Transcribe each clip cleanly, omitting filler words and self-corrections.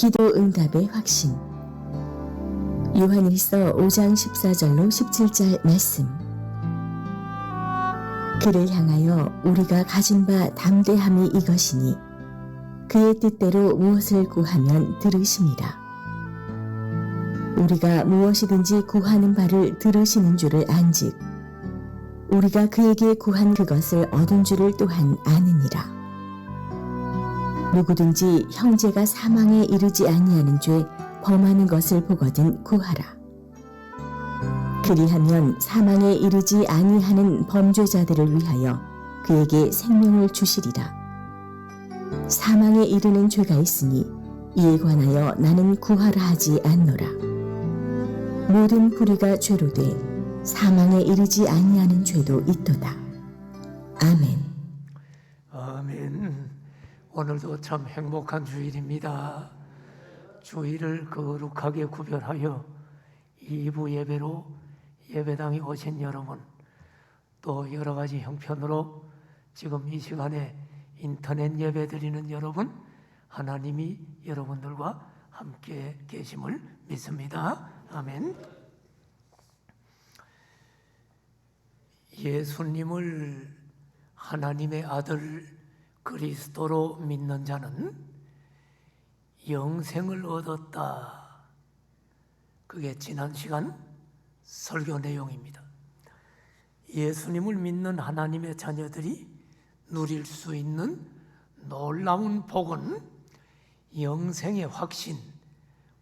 기도 응답의 확신. 요한일서 5장 14절로 17절 말씀. 그를 향하여 우리가 가진 바 담대함이 이것이니 그의 뜻대로 무엇을 구하면 들으심이라. 우리가 무엇이든지 구하는 바를 들으시는 줄을 안즉 우리가 그에게 구한 그것을 얻은 줄을 또한 아느니라. 누구든지 형제가 사망에 이르지 아니하는 죄 범하는 것을 보거든 구하라. 그리하면 사망에 이르지 아니하는 범죄자들을 위하여 그에게 생명을 주시리라. 사망에 이르는 죄가 있으니 이에 관하여 나는 구하라 하지 않노라. 모든 불의가 죄로 돼 사망에 이르지 아니하는 죄도 있도다. 아멘. 아멘. 오늘도 참 행복한 주일입니다. 주일을 거룩하게 구별하여 2부 예배로 예배당에 오신 여러분, 또 여러 가지 형편으로 지금 이 시간에 인터넷 예배 드리는 여러분, 하나님이 여러분들과 함께 계심을 믿습니다. 아멘. 예수님을 하나님의 아들 그리스도로 믿는 자는 영생을 얻었다. 그게 지난 시간 설교 내용입니다. 예수님을 믿는 하나님의 자녀들이 누릴 수 있는 놀라운 복은 영생의 확신,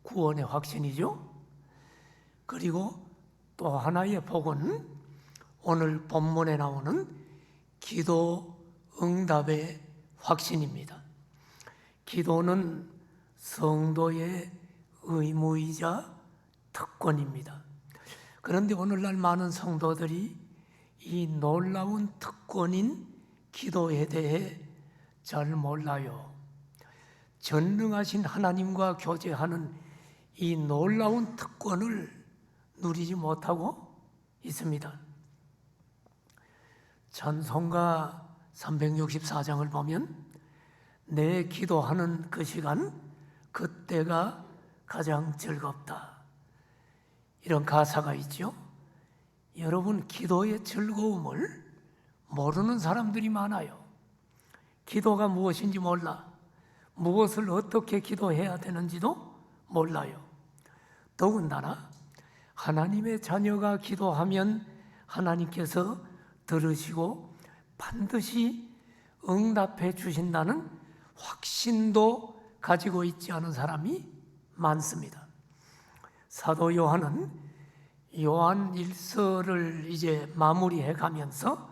구원의 확신이죠. 그리고 또 하나의 복은 오늘 본문에 나오는 기도 응답의 확신입니다. 기도는 성도의 의무이자 특권입니다. 그런데 오늘날 많은 성도들이 이 놀라운 특권인 기도에 대해 잘 몰라요. 전능하신 하나님과 교제하는 이 놀라운 특권을 누리지 못하고 있습니다. 찬송가 364장을 보면 내 기도하는 그 시간, 그때가 가장 즐겁다. 이런 가사가 있죠. 여러분, 기도의 즐거움을 모르는 사람들이 많아요. 기도가 무엇인지 몰라. 무엇을 어떻게 기도해야 되는지도 몰라요. 더군다나 하나님의 자녀가 기도하면 하나님께서 들으시고 반드시 응답해 주신다는 확신도 가지고 있지 않은 사람이 많습니다. 사도 요한은 요한 1서를 이제 마무리해 가면서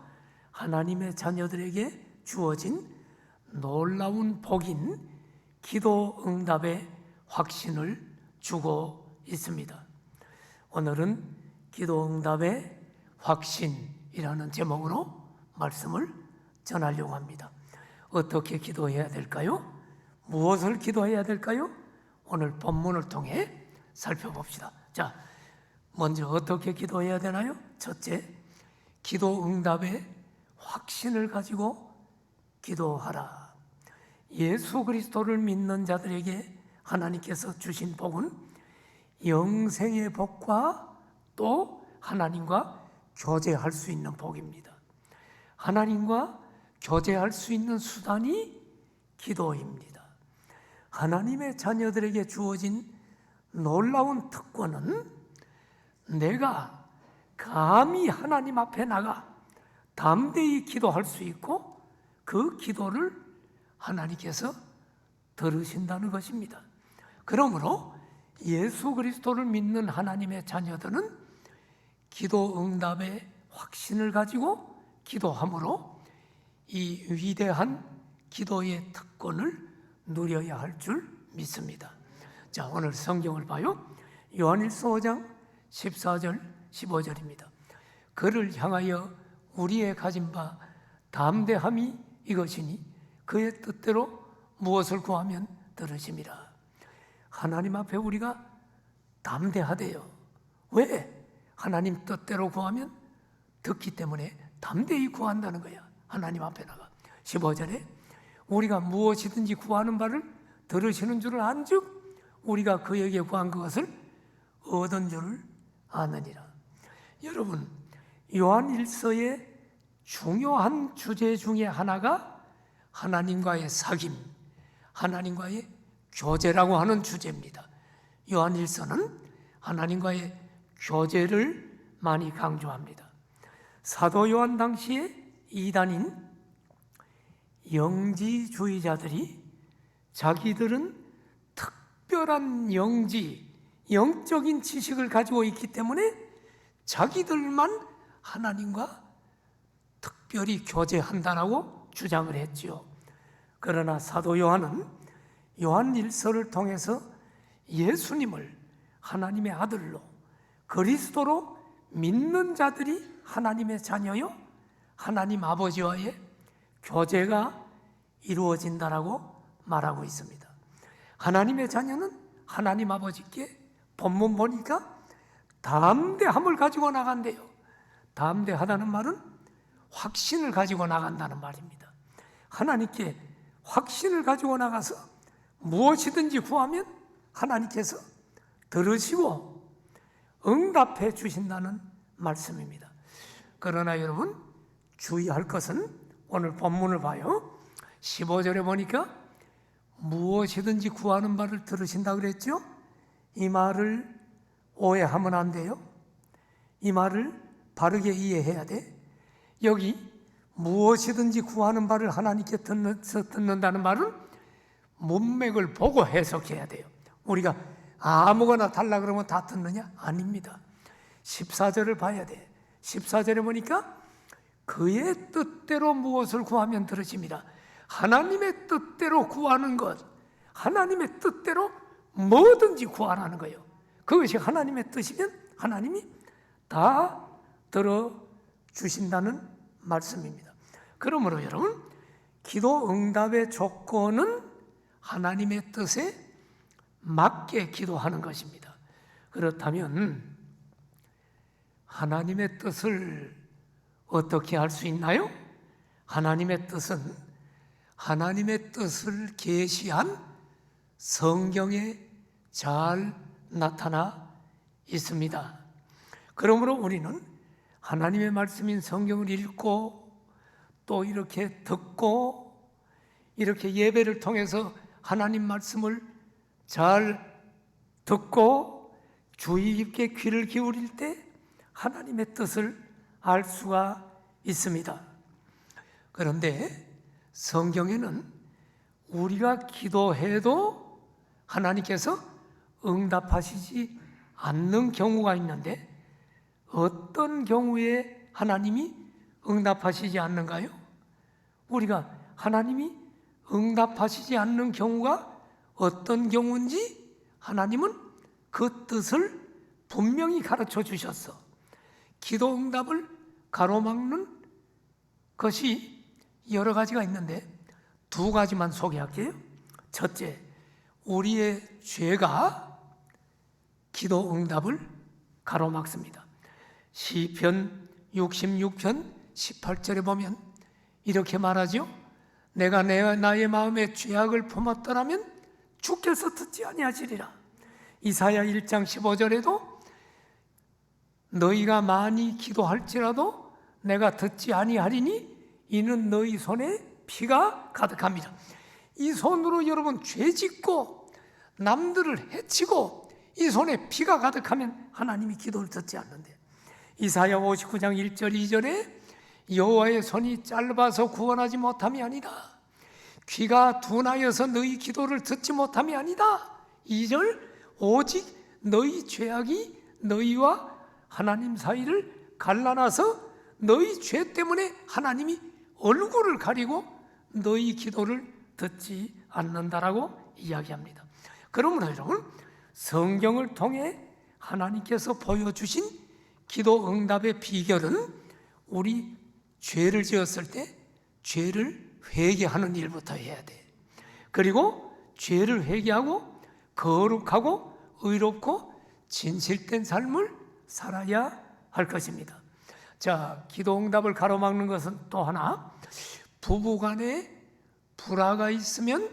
하나님의 자녀들에게 주어진 놀라운 복인 기도 응답의 확신을 주고 있습니다. 오늘은 기도 응답의 확신이라는 제목으로 말씀을 전하려고 합니다. 어떻게 기도해야 될까요? 무엇을 기도해야 될까요? 오늘 본문을 통해 살펴봅시다. 자, 먼저 어떻게 기도해야 되나요? 첫째, 기도 응답의 확신을 가지고 기도하라. 예수 그리스도를 믿는 자들에게 하나님께서 주신 복은 영생의 복과 또 하나님과 교제할 수 있는 복입니다. 하나님과 교제할 수 있는 수단이 기도입니다. 하나님의 자녀들에게 주어진 놀라운 특권은 내가 감히 하나님 앞에 나가 담대히 기도할 수 있고 그 기도를 하나님께서 들으신다는 것입니다. 그러므로 예수 그리스도를 믿는 하나님의 자녀들은 기도 응답의 확신을 가지고 기도함으로 이 위대한 기도의 특권을 누려야 할 줄 믿습니다. 자, 오늘 성경을 봐요. 요한일서 5장 14절 15절입니다. 그를 향하여 우리의 가진 바 담대함이 이것이니 그의 뜻대로 무엇을 구하면 들으심이라. 하나님 앞에 우리가 담대하대요. 왜? 하나님 뜻대로 구하면 듣기 때문에 담대히 구한다는 거야. 하나님 앞에 나가. 15절에 우리가 무엇이든지 구하는 바를 들으시는 줄을 안즉 우리가 그에게 구한 그것을 얻은 줄을 아느니라. 여러분, 요한일서의 중요한 주제 중에 하나가 하나님과의 사귐, 하나님과의 교제라고 하는 주제입니다. 요한일서는 하나님과의 교제를 많이 강조합니다. 사도 요한 당시에 이단인 영지주의자들이 자기들은 특별한 영적인 지식을 가지고 있기 때문에 자기들만 하나님과 특별히 교제한다라고 주장을 했지요. 그러나 사도 요한은 요한일서를 통해서 예수님을 하나님의 아들로 그리스도로 믿는 자들이 하나님의 자녀요 하나님 아버지와의 교제가 이루어진다라고 말하고 있습니다. 하나님의 자녀는 하나님 아버지께 본문 보니까 담대함을 가지고 나간대요. 담대하다는 말은 확신을 가지고 나간다는 말입니다. 하나님께 확신을 가지고 나가서 무엇이든지 구하면 하나님께서 들으시고 응답해 주신다는 말씀입니다. 그러나 여러분, 주의할 것은 오늘 본문을 봐요. 15절에 보니까 무엇이든지 구하는 바를 들으신다 그랬죠? 이 말을 오해하면 안 돼요. 이 말을 바르게 이해해야 돼. 여기 무엇이든지 구하는 바를 하나님께 듣는다는 말은 문맥을 보고 해석해야 돼요. 우리가 아무거나 달라 그러면 다 듣느냐? 아닙니다. 14절을 봐야 돼. 14절에 보니까 그의 뜻대로 무엇을 구하면 들으십니다. 하나님의 뜻대로 구하는 것, 하나님의 뜻대로 뭐든지 구하라는 거예요. 그것이 하나님의 뜻이면 하나님이 다 들어주신다는 말씀입니다. 그러므로 여러분, 기도 응답의 조건은 하나님의 뜻에 맞게 기도하는 것입니다. 그렇다면 하나님의 뜻을 어떻게 알 수 있나요? 하나님의 뜻은 하나님의 뜻을 계시한 성경에 잘 나타나 있습니다. 그러므로 우리는 하나님의 말씀인 성경을 읽고 또 이렇게 듣고 이렇게 예배를 통해서 하나님 말씀을 잘 듣고 주의 깊게 귀를 기울일 때 하나님의 뜻을 알 수가 있습니다. 그런데 성경에는 우리가 기도해도 하나님께서 응답하시지 않는 경우가 있는데 어떤 경우에 하나님이 응답하시지 않는가요? 우리가 하나님이 응답하시지 않는 경우가 어떤 경우인지 하나님은 그 뜻을 분명히 가르쳐 주셨어. 기도 응답을 가로막는 것이 여러 가지가 있는데 두 가지만 소개할게요. 첫째, 우리의 죄가 기도 응답을 가로막습니다. 시편 66편 18절에 보면 이렇게 말하죠. 내가 나의 마음에 죄악을 품었더라면 주께서 듣지 아니하시리라. 이사야 1장 15절에도 너희가 많이 기도할지라도 내가 듣지 아니하리니 이는 너희 손에 피가 가득합니다. 이 손으로 여러분 죄 짓고 남들을 해치고 이 손에 피가 가득하면 하나님이 기도를 듣지 않는데, 이사야 59장 1절 2절에 여호와의 손이 짧아서 구원하지 못함이 아니다, 귀가 둔하여서 너희 기도를 듣지 못함이 아니다. 2절 오직 너희 죄악이 너희와 하나님 사이를 갈라놔서 너희 죄 때문에 하나님이 얼굴을 가리고 너희 기도를 듣지 않는다라고 이야기합니다. 그러므로 여러분, 성경을 통해 하나님께서 보여주신 기도 응답의 비결은 우리 죄를 지었을 때 죄를 회개하는 일부터 해야 돼. 그리고 죄를 회개하고 거룩하고 의롭고 진실된 삶을 살아야 할 것입니다. 자, 기도 응답을 가로막는 것은 또 하나, 부부간에 불화가 있으면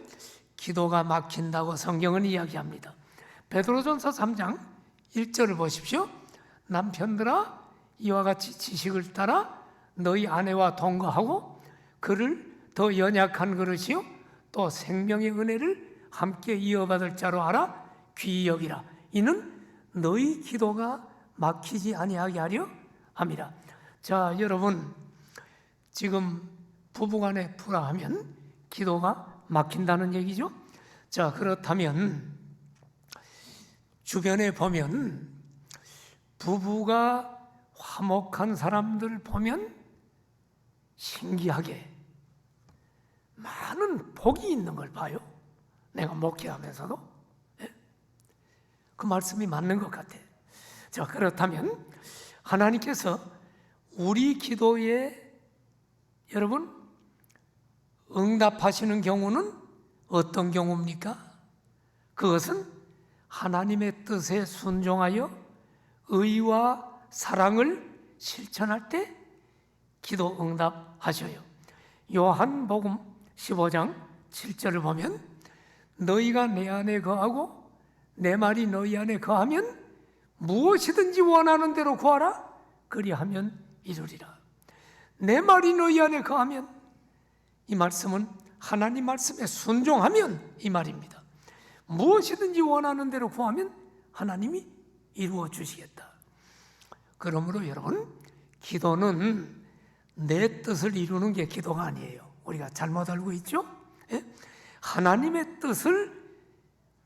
기도가 막힌다고 성경은 이야기합니다. 베드로전서 3장 1절을 보십시오. 남편들아 이와 같이 지식을 따라 너희 아내와 동거하고 그를 더 연약한 그릇이요 또 생명의 은혜를 함께 이어받을 자로 알아 귀히 여기라. 이는 너희 기도가 막히지 아니하게 하려 함이라. 자, 여러분, 지금 부부간에 불화하면 기도가 막힌다는 얘기죠. 자, 그렇다면 주변에 보면 부부가 화목한 사람들 보면 신기하게 많은 복이 있는 걸 봐요. 내가 목회하면서도. 그 말씀이 맞는 것 같아. 자, 그렇다면 하나님께서 우리 기도에 여러분 응답하시는 경우는 어떤 경우입니까? 그것은 하나님의 뜻에 순종하여 의와 사랑을 실천할 때 기도 응답하셔요. 요한복음 15장 7절을 보면 너희가 내 안에 거하고 내 말이 너희 안에 거하면 무엇이든지 원하는 대로 구하라 그리하면 이루리라. 내 말이 너희 안에 거하면, 이 말씀은 하나님 말씀에 순종하면 이 말입니다. 무엇이든지 원하는 대로 구하면 하나님이 이루어 주시겠다. 그러므로 여러분, 기도는 내 뜻을 이루는 게 기도가 아니에요. 우리가 잘못 알고 있죠? 하나님의 뜻을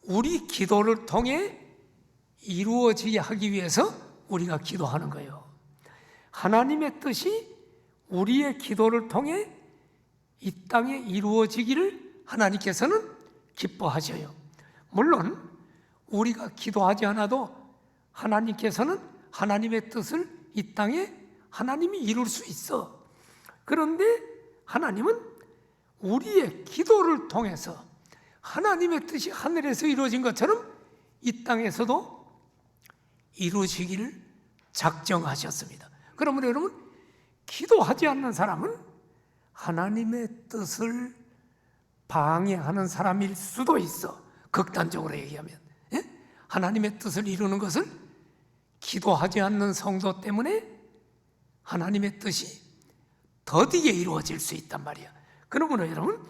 우리 기도를 통해 이루어지게 하기 위해서 우리가 기도하는 거예요. 하나님의 뜻이 우리의 기도를 통해 이 땅에 이루어지기를 하나님께서는 기뻐하셔요. 물론 우리가 기도하지 않아도 하나님께서는 하나님의 뜻을 이 땅에 하나님이 이룰 수 있어. 그런데 하나님은 우리의 기도를 통해서 하나님의 뜻이 하늘에서 이루어진 것처럼 이 땅에서도 이루어지기를 작정하셨습니다. 그러면 여러분, 기도하지 않는 사람은 하나님의 뜻을 방해하는 사람일 수도 있어. 극단적으로 얘기하면 하나님의 뜻을 이루는 것을 기도하지 않는 성도 때문에 하나님의 뜻이 더디게 이루어질 수 있단 말이야. 그러므로 여러분,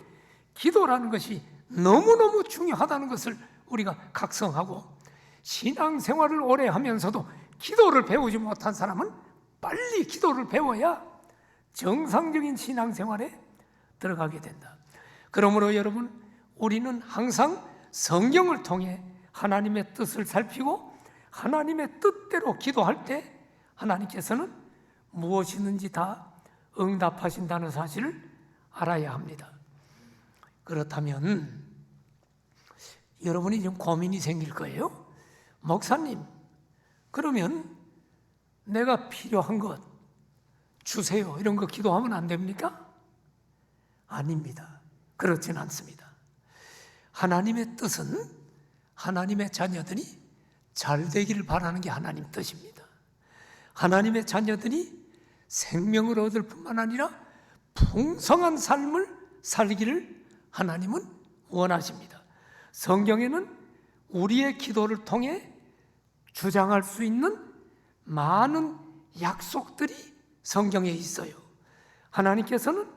기도라는 것이 너무너무 중요하다는 것을 우리가 각성하고, 신앙생활을 오래 하면서도 기도를 배우지 못한 사람은 빨리 기도를 배워야 정상적인 신앙생활에 들어가게 된다. 그러므로 여러분, 우리는 항상 성경을 통해 하나님의 뜻을 살피고 하나님의 뜻대로 기도할 때 하나님께서는 무엇이든지 다 응답하신다는 사실을 알아야 합니다. 그렇다면 여러분이 좀 고민이 생길 거예요. 목사님, 그러면 내가 필요한 것 주세요, 이런 거 기도하면 안 됩니까? 아닙니다. 그렇진 않습니다. 하나님의 뜻은 하나님의 자녀들이 잘 되기를 바라는 게 하나님 뜻입니다. 하나님의 자녀들이 생명을 얻을 뿐만 아니라 풍성한 삶을 살기를 하나님은 원하십니다. 성경에는 우리의 기도를 통해 주장할 수 있는 많은 약속들이 성경에 있어요. 하나님께서는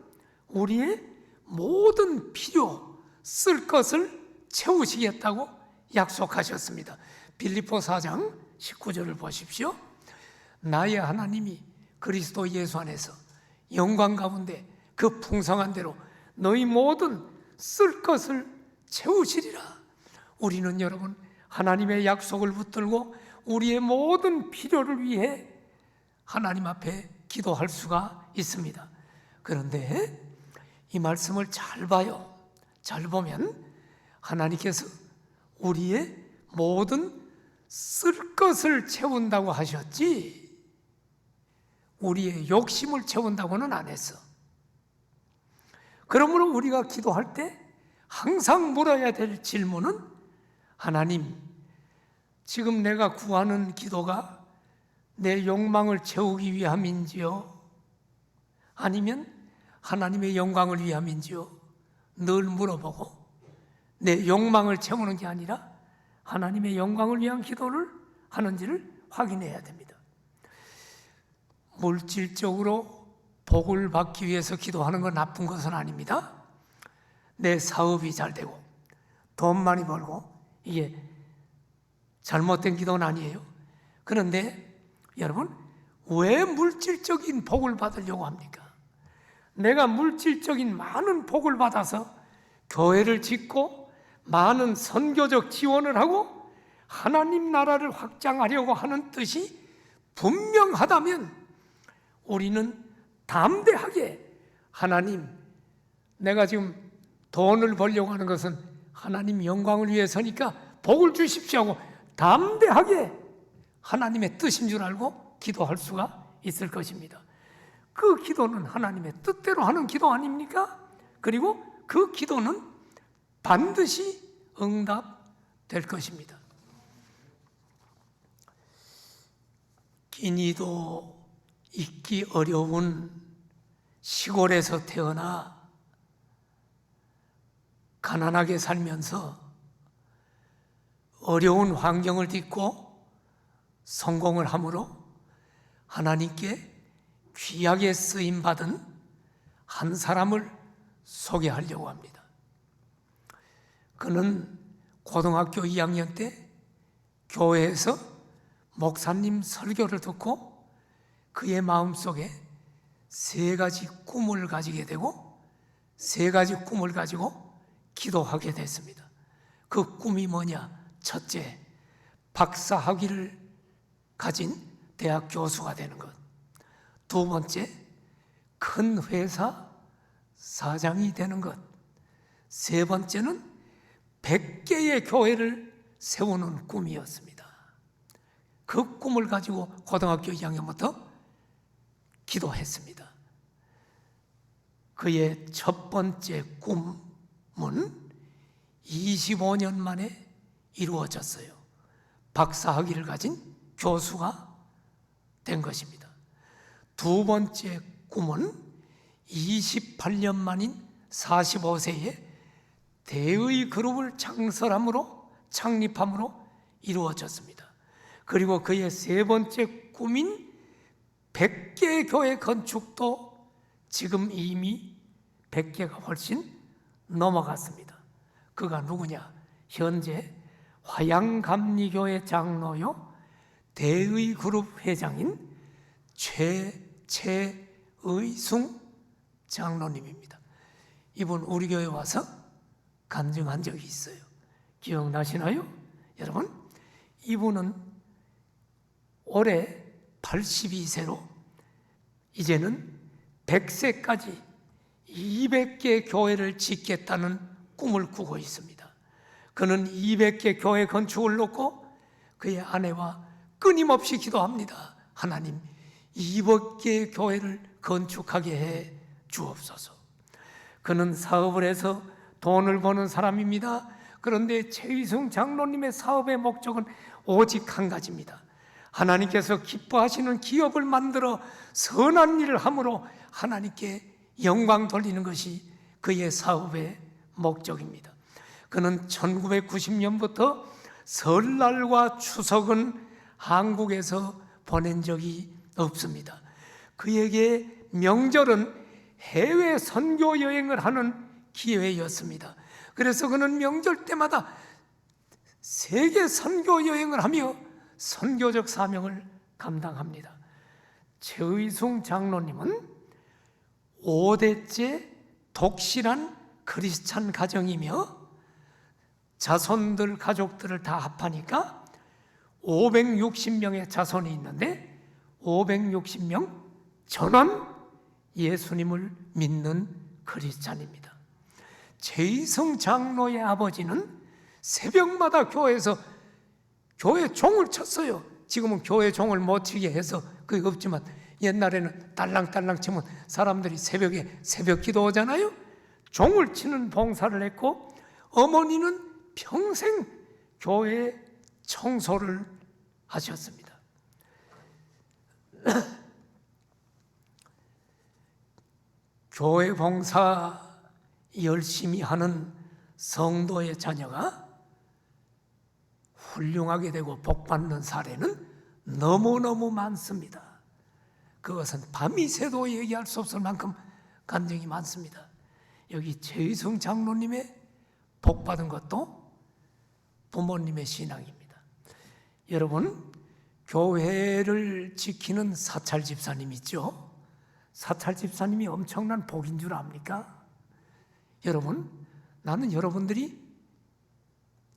우리의 모든 필요, 쓸 것을 채우시겠다고 약속하셨습니다. 빌립보 4장 19절을 보십시오. 나의 하나님이 그리스도 예수 안에서 영광 가운데 그 풍성한 대로 너희 모든 쓸 것을 채우시리라. 우리는 여러분, 하나님의 약속을 붙들고 우리의 모든 필요를 위해 하나님 앞에 기도할 수가 있습니다. 그런데 이 말씀을 잘 봐요. 잘 보면 하나님께서 우리의 모든 쓸 것을 채운다고 하셨지, 우리의 욕심을 채운다고는 안 했어. 그러므로 우리가 기도할 때 항상 물어야 될 질문은, 하나님, 지금 내가 구하는 기도가 내 욕망을 채우기 위함인지요? 아니면 하나님의 영광을 위함인지요? 늘 물어보고 내 욕망을 채우는 게 아니라 하나님의 영광을 위한 기도를 하는지를 확인해야 됩니다. 물질적으로 복을 받기 위해서 기도하는 건 나쁜 것은 아닙니다. 내 사업이 잘 되고 돈 많이 벌고 이게 잘못된 기도는 아니에요. 그런데 여러분, 왜 물질적인 복을 받으려고 합니까? 내가 물질적인 많은 복을 받아서 교회를 짓고 많은 선교적 지원을 하고 하나님 나라를 확장하려고 하는 뜻이 분명하다면 우리는 담대하게 하나님, 내가 지금 돈을 벌려고 하는 것은 하나님 영광을 위해서니까 복을 주십시오 하고 담대하게 하나님의 뜻인 줄 알고 기도할 수가 있을 것입니다. 그 기도는 하나님의 뜻대로 하는 기도 아닙니까? 그리고 그 기도는 반드시 응답될 것입니다. 끼니도 있기 어려운 시골에서 태어나 가난하게 살면서 어려운 환경을 딛고 성공을 함으로 하나님께 귀하게 쓰임받은 한 사람을 소개하려고 합니다. 그는 고등학교 2학년 때 교회에서 목사님 설교를 듣고 그의 마음속에 세 가지 꿈을 가지게 되고 세 가지 꿈을 가지고 기도하게 됐습니다. 그 꿈이 뭐냐? 첫째, 박사학위를 가진 대학 교수가 되는 것. 두 번째, 큰 회사 사장이 되는 것. 세 번째는 100개의 교회를 세우는 꿈이었습니다. 그 꿈을 가지고 고등학교 2학년부터 기도했습니다. 그의 첫 번째 꿈은 25년 만에 이루어졌어요. 박사학위를 가진 교수가 된 것입니다. 두 번째 꿈은 28년 만인 45세에 대의 그룹을 창립함으로 이루어졌습니다. 그리고 그의 세 번째 꿈인 100개의 교회 건축도 지금 이미 100개가 훨씬 넘어갔습니다. 그가 누구냐? 현재 화양감리교회 장로요 대의 그룹 회장인 최의숭 장로님입니다. 이분 우리 교회 와서 간증한 적이 있어요. 기억나시나요? 여러분, 이분은 올해 82세로 이제는 100세까지 200개 교회를 짓겠다는 꿈을 꾸고 있습니다. 그는 200개 교회 건축을 놓고 그의 아내와 끊임없이 기도합니다. 하나님, 200개 교회를 건축하게 해 주옵소서. 그는 사업을 해서 돈을 버는 사람입니다. 그런데 최의승 장로님의 사업의 목적은 오직 한 가지입니다. 하나님께서 기뻐하시는 기업을 만들어 선한 일을 함으로 하나님께 영광 돌리는 것이 그의 사업의 목적입니다. 그는 1990년부터 설날과 추석은 한국에서 보낸 적이 없습니다. 그에게 명절은 해외 선교 여행을 하는 기회였습니다. 그래서 그는 명절 때마다 세계 선교 여행을 하며 선교적 사명을 감당합니다. 최의숭 장로님은 5대째 독실한 크리스찬 가정이며 자손들 가족들을 다 합하니까 560명의 자손이 있는데 560명 전원 예수님을 믿는 크리스찬입니다. 최의승 장로의 아버지는 새벽마다 교회에서 교회 종을 쳤어요. 지금은 교회 종을 못 치게 해서 그게 없지만 옛날에는 딸랑딸랑 치면 사람들이 새벽에 새벽 기도 오잖아요. 종을 치는 봉사를 했고 어머니는 평생 교회 청소를 하셨습니다. 교회 봉사 열심히 하는 성도의 자녀가 훌륭하게 되고 복받는 사례는 너무너무 많습니다. 그것은 밤이 새도 얘기할 수 없을 만큼 간증이 많습니다. 여기 최의성 장로님의 복받은 것도 부모님의 신앙입니다. 여러분, 교회를 지키는 사찰 집사님 있죠? 사찰 집사님이 엄청난 복인 줄 압니까? 여러분, 나는 여러분들이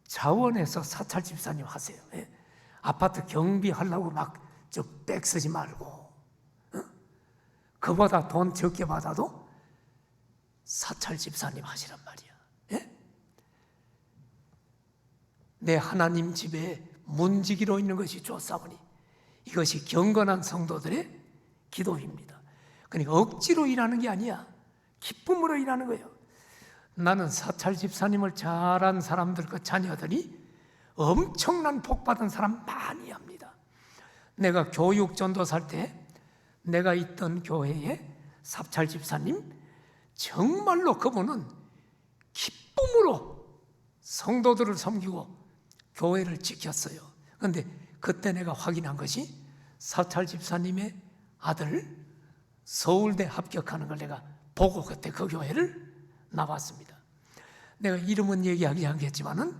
자원해서 사찰 집사님 하세요. 예? 아파트 경비하려고 막 백 쓰지 말고, 그보다 돈 적게 받아도 사찰 집사님 하시란 말이야. 예? 내 하나님 집에 문지기로 있는 것이 좋사오니 이것이 경건한 성도들의 기도입니다. 그러니까 억지로 일하는 게 아니야. 기쁨으로 일하는 거예요. 나는 사찰 집사님을 잘한 사람들 그 자녀들이 엄청난 복받은 사람 많이 합니다. 내가 교육 전도살 때 내가 있던 교회에 사찰 집사님, 정말로 그분은 기쁨으로 성도들을 섬기고 교회를 지켰어요. 그런데 그때 내가 확인한 것이 사찰 집사님의 아들 서울대 합격하는 걸 내가 보고 그때 그 교회를 나왔습니다. 내가 이름은 얘기하지 않겠지만은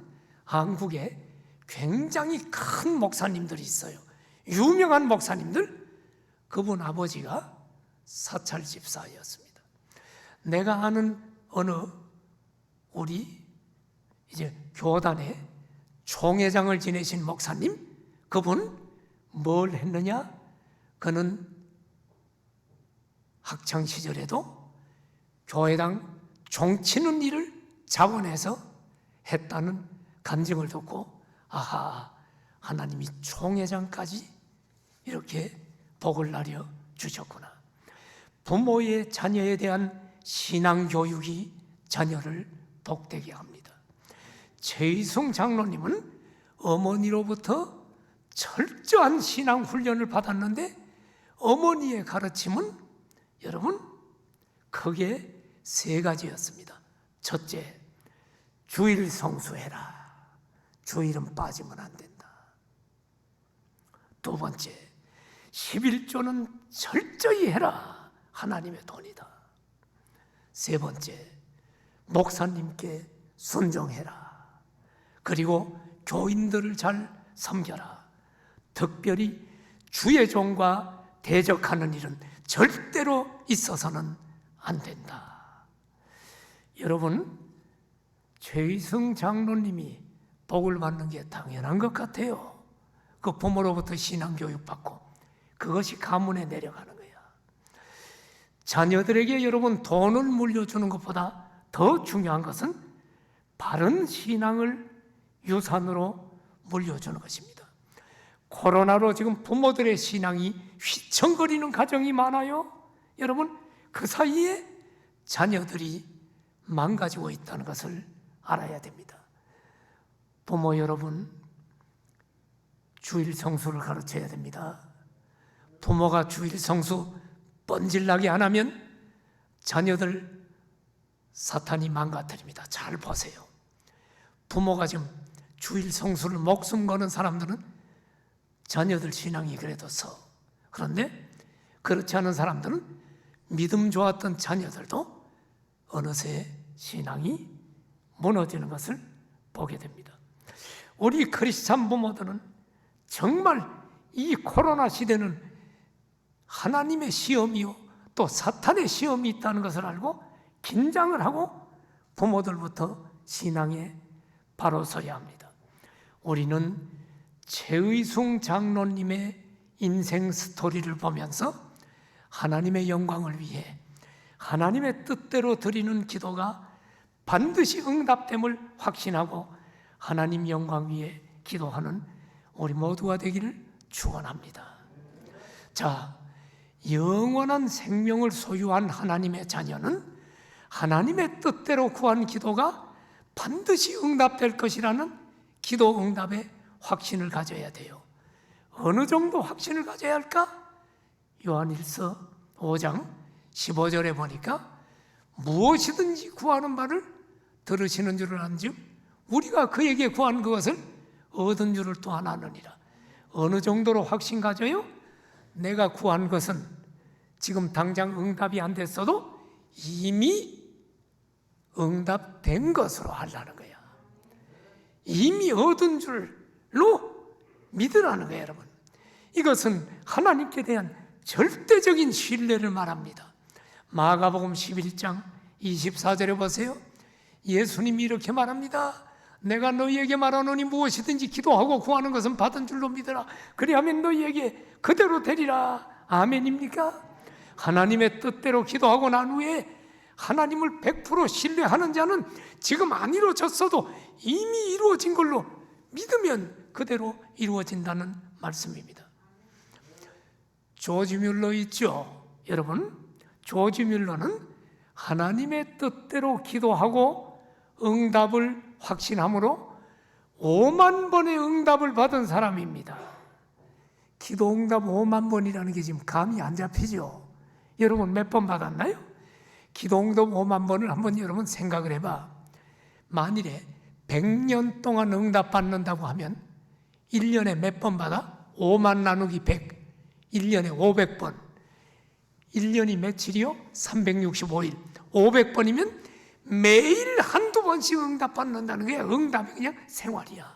한국에 굉장히 큰 목사님들이 있어요. 유명한 목사님들, 그분 아버지가 사찰 집사였습니다. 내가 아는 어느 우리 이제 교단의 총회장을 지내신 목사님, 그분 뭘 했느냐? 그는 학창 시절에도 교회당 종치는 일을 자원해서 했다는 간증을 듣고, 아하, 하나님이 총회장까지 이렇게 복을 나려 주셨구나. 부모의 자녀에 대한 신앙교육이 자녀를 복되게 합니다. 최의성 장로님은 어머니로부터 철저한 신앙 훈련을 받았는데, 어머니의 가르침은 여러분 크게 세 가지였습니다. 첫째, 주일 성수해라. 주일은 빠지면 안 된다. 두 번째, 11조는 철저히 해라. 하나님의 돈이다. 세 번째, 목사님께 순종해라. 그리고 교인들을 잘 섬겨라. 특별히 주의 종과 대적하는 일은 절대로 있어서는 안 된다. 여러분, 최의성 장로님이 복을 받는 게 당연한 것 같아요. 그 부모로부터 신앙교육 받고 그것이 가문에 내려가는 거야. 자녀들에게 여러분 돈을 물려주는 것보다 더 중요한 것은 바른 신앙을 유산으로 물려주는 것입니다. 코로나로 지금 부모들의 신앙이 휘청거리는 가정이 많아요. 여러분, 그 사이에 자녀들이 망가지고 있다는 것을 알아야 됩니다. 부모 여러분, 주일 성수를 가르쳐야 됩니다. 부모가 주일 성수 뻔질나게 안 하면 자녀들 사탄이 망가뜨립니다. 잘 보세요. 부모가 지금 주일 성수를 목숨 거는 사람들은 자녀들 신앙이 그래도 서. 그런데 그렇지 않은 사람들은 믿음 좋았던 자녀들도 어느새 신앙이 무너지는 것을 보게 됩니다. 우리 크리스찬 부모들은 정말 이 코로나 시대는 하나님의 시험이요 또 사탄의 시험이 있다는 것을 알고 긴장을 하고 부모들부터 신앙에 바로 서야 합니다. 우리는 최의성 장로님의 인생 스토리를 보면서 하나님의 영광을 위해 하나님의 뜻대로 드리는 기도가 반드시 응답됨을 확신하고 하나님 영광 위에 기도하는 우리 모두가 되기를 축원합니다. 자, 영원한 생명을 소유한 하나님의 자녀는 하나님의 뜻대로 구한 기도가 반드시 응답될 것이라는 기도 응답의 확신을 가져야 돼요. 어느 정도 확신을 가져야 할까? 요한일서 5장 15절에 보니까 무엇이든지 구하는 바를 들으시는 줄을 안즉 우리가 그에게 구한 그것을 얻은 줄을 또한 아느니라. 어느 정도로 확신 가져요? 내가 구한 것은 지금 당장 응답이 안 됐어도 이미 응답된 것으로 하려는 거야. 이미 얻은 줄로 믿으라는 거예요, 여러분. 이것은 하나님께 대한 절대적인 신뢰를 말합니다. 마가복음 11장 24절에 보세요. 예수님이 이렇게 말합니다. 내가 너희에게 말하노니 무엇이든지 기도하고 구하는 것은 받은 줄로 믿으라. 그리하면 너희에게 그대로 되리라. 아멘입니까? 하나님의 뜻대로 기도하고 난 후에 하나님을 100% 신뢰하는 자는 지금 안 이루어졌어도 이미 이루어진 걸로 믿으면 그대로 이루어진다는 말씀입니다. 조지 뮬러 있죠? 여러분, 조지 뮬러는 하나님의 뜻대로 기도하고 응답을 확신함으로 5만 번의 응답을 받은 사람입니다. 기도 응답 5만 번이라는 게 지금 감이 안 잡히죠? 여러분 몇 번 받았나요? 기도 응답 5만 번을 한번 여러분 생각을 해봐. 만일에 100년 동안 응답 받는다고 하면 1년에 몇 번 받아? 5만 나누기 100, 1년에 500번. 1년이 며칠이요? 365일. 500번이면 매일 한두 번씩 응답받는다는 게 응답이 그냥 생활이야.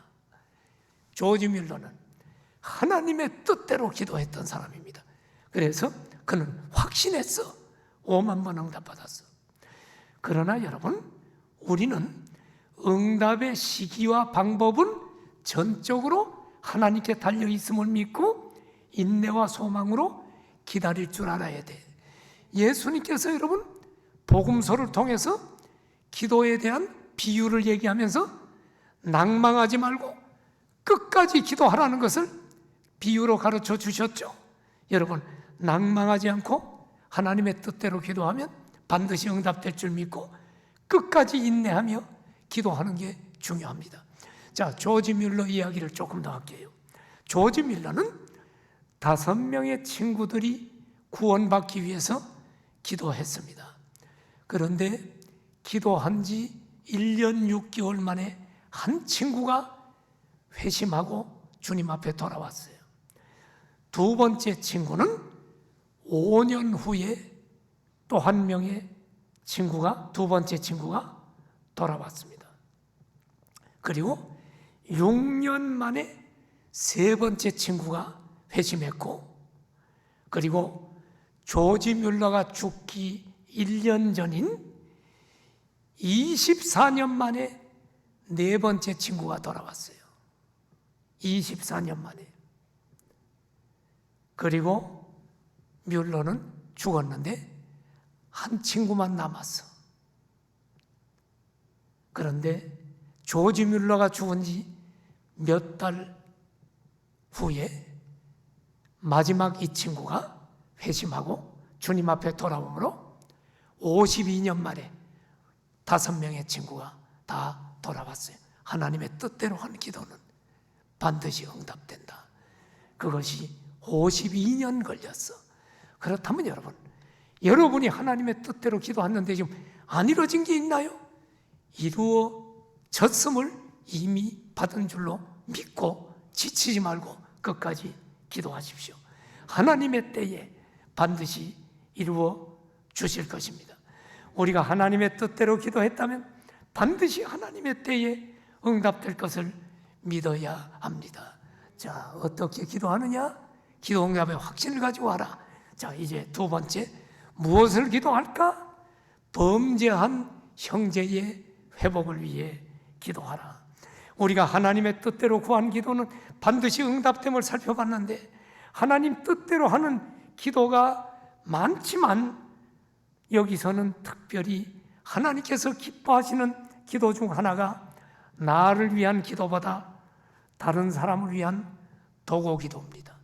조지 뮬러는 하나님의 뜻대로 기도했던 사람입니다. 그래서 그는 확신했어. 5만 번 응답받았어. 그러나 여러분, 우리는 응답의 시기와 방법은 전적으로 하나님께 달려있음을 믿고 인내와 소망으로 기다릴 줄 알아야 돼. 예수님께서 여러분 복음서를 통해서 기도에 대한 비유를 얘기하면서 낭망하지 말고 끝까지 기도하라는 것을 비유로 가르쳐 주셨죠. 여러분, 낭망하지 않고 하나님의 뜻대로 기도하면 반드시 응답될 줄 믿고 끝까지 인내하며 기도하는 게 중요합니다. 자, 조지 뮬러 이야기를 조금 더 할게요. 조지 뮬러는 5명의 친구들이 구원받기 위해서 기도했습니다. 그런데 기도한 지 1년 6개월 만에 한 친구가 회심하고 주님 앞에 돌아왔어요. 두 번째 친구는 5년 후에 또 한 명의 친구가, 두 번째 친구가 돌아왔습니다. 그리고 6년 만에 세 번째 친구가 회심했고, 그리고 조지 뮬러가 죽기 1년 전인 24년 만에 네 번째 친구가 돌아왔어요. 24년 만에. 그리고 뮬러는 죽었는데 한 친구만 남았어. 그런데 조지 뮬러가 죽은 지 몇 달 후에 마지막 이 친구가 회심하고 주님 앞에 돌아오므로 52년 만에 5명의 친구가 다 돌아왔어요. 하나님의 뜻대로 한 기도는 반드시 응답된다. 그것이 52년 걸렸어. 그렇다면 여러분, 여러분이 하나님의 뜻대로 기도했는데 지금 안 이루어진 게 있나요? 이루어졌음을 이미 받은 줄로 믿고 지치지 말고 끝까지 기도하십시오. 하나님의 때에 반드시 이루어 주실 것입니다. 우리가 하나님의 뜻대로 기도했다면 반드시 하나님의 때에 응답될 것을 믿어야 합니다. 자, 어떻게 기도하느냐? 기도 응답의 확신을 가지고 와라. 자, 이제 두 번째, 무엇을 기도할까? 범죄한 형제의 회복을 위해 기도하라. 우리가 하나님의 뜻대로 구한 기도는 반드시 응답됨을 살펴봤는데, 하나님 뜻대로 하는 기도가 많지만 여기서는 특별히 하나님께서 기뻐하시는 기도 중 하나가 나를 위한 기도보다 다른 사람을 위한 도구 기도입니다.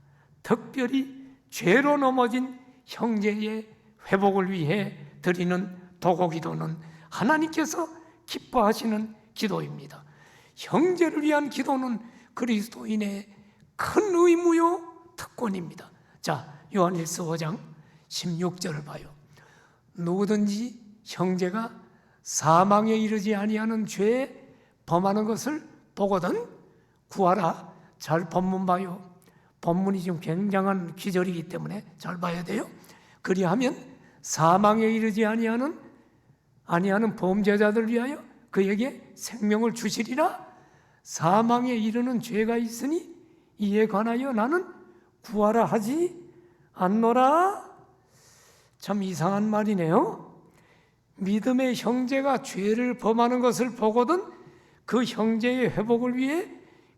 특별히 죄로 넘어진 형제의 회복을 위해 드리는 도구 기도는 하나님께서 기뻐하시는 기도입니다. 형제를 위한 기도는 그리스도인의 큰 의무요 특권입니다. 자, 요한일서 5장 16절을 봐요. 누구든지 형제가 사망에 이르지 아니하는 죄에 범하는 것을 보거든 구하라. 잘 본문 봐요. 본문이 지금 굉장한 기절이기 때문에 잘 봐야 돼요. 그리하면 사망에 이르지 아니하는 범죄자들 위하여 그에게 생명을 주시리라. 사망에 이르는 죄가 있으니 이에 관하여 나는 구하라 하지 않노라. 참 이상한 말이네요. 믿음의 형제가 죄를 범하는 것을 보거든 그 형제의 회복을 위해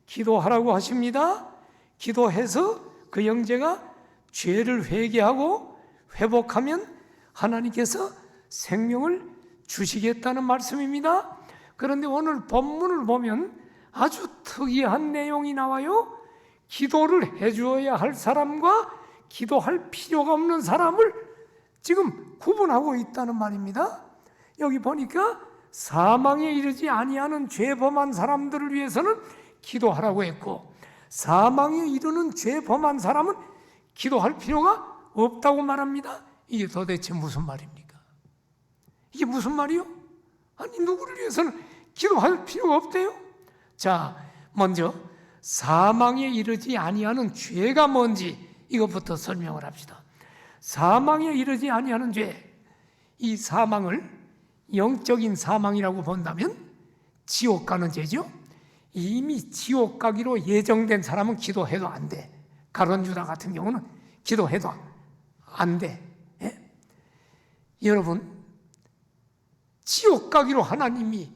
기도하라고 하십니다. 기도해서 그 형제가 죄를 회개하고 회복하면 하나님께서 생명을 주시겠다는 말씀입니다. 그런데 오늘 본문을 보면 아주 특이한 내용이 나와요. 기도를 해주어야 할 사람과 기도할 필요가 없는 사람을 지금 구분하고 있다는 말입니다. 여기 보니까 사망에 이르지 아니하는 죄 범한 사람들을 위해서는 기도하라고 했고, 사망에 이르는 죄 범한 사람은 기도할 필요가 없다고 말합니다. 이게 도대체 무슨 말입니까? 이게 무슨 말이요? 아니, 누구를 위해서는 기도할 필요가 없대요? 자, 먼저 사망에 이르지 아니하는 죄가 뭔지 이것부터 설명을 합시다. 사망에 이르지 아니하는 죄, 이 사망을 영적인 사망이라고 본다면 지옥 가는 죄죠. 이미 지옥 가기로 예정된 사람은 기도해도 안 돼. 가룟 유다 같은 경우는 기도해도 안 돼. 예? 여러분, 지옥 가기로 하나님이